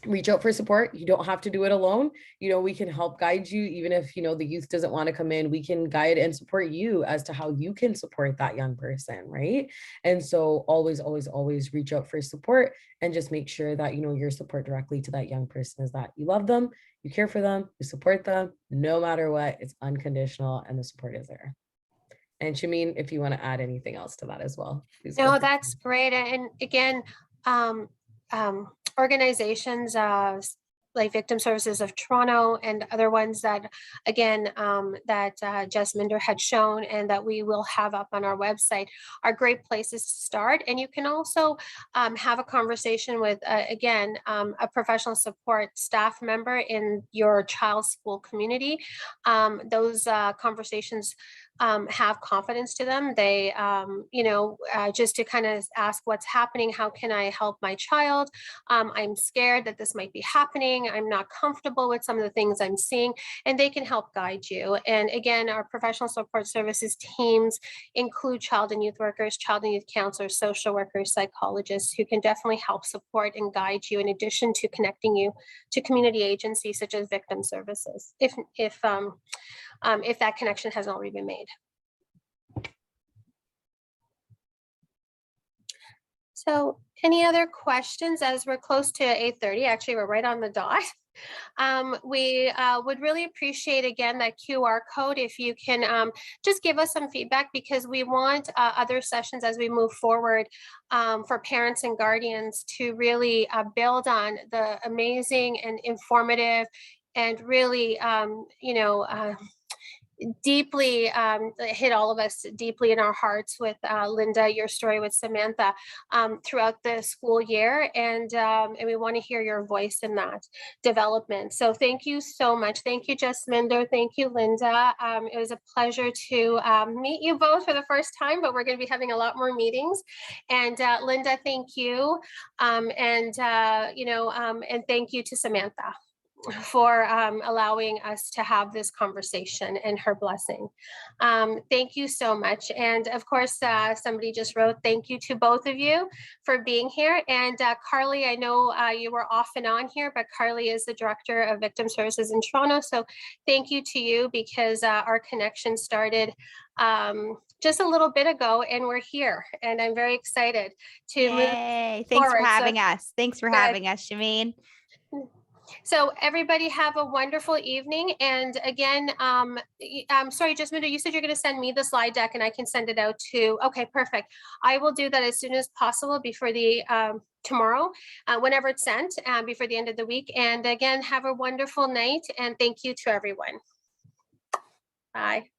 reach out for support. You don't have to do it alone. We can help guide you. Even if, the youth doesn't want to come in, we can guide and support you as to how you can support that young person, right? And so always, always, always reach out for support and just make sure that, your support directly to that young person is that you love them, you care for them, you support them, no matter what. It's unconditional and the support is there. And Shameen, if you want to add anything else to that as well. No, that's great. And again, organizations like Victim Services of Toronto and other ones that, again, that Jasminder had shown and that we will have up on our website are great places to start. And you can also have a conversation with, again, a professional support staff member in your child's school community. Those conversations have confidence to them. They, just to kind of ask what's happening, how can I help my child? I'm scared that this might be happening. I'm not comfortable with some of the things I'm seeing, and they can help guide you. And again, our professional support services teams include child and youth workers, child and youth counselors, social workers, psychologists who can definitely help support and guide you in addition to connecting you to community agencies such as victim services, if that connection hasn't already been made. So any other questions as we're close to 8:30? Actually, we're right on the dot. We would really appreciate, again, that QR code if you can just give us some feedback, because we want other sessions as we move forward for parents and guardians to really build on the amazing and informative and really, deeply hit all of us deeply in our hearts with Linda, your story with Samantha throughout the school year. And we want to hear your voice in that development. So thank you so much. Thank you, Jasminder. Thank you, Linda. It was a pleasure to meet you both for the first time, but we're going to be having a lot more meetings. And Linda, thank you. And thank you to Samantha for allowing us to have this conversation, and her blessing. Thank you so much. And of course, somebody just wrote, thank you to both of you for being here. And Carly, I know you were off and on here, but Carly is the Director of Victim Services in Toronto. So thank you to you, because our connection started just a little bit ago, and we're here. And I'm very excited to move Yay. Thanks forward. for having us. Thanks for having us, Shameen. So everybody have a wonderful evening. And again, I'm sorry, Jasminda, you said you're going to send me the slide deck and I can send it out to, okay, perfect. I will do that as soon as possible before the tomorrow, whenever it's sent, before the end of the week. And again, have a wonderful night, and thank you to everyone. Bye.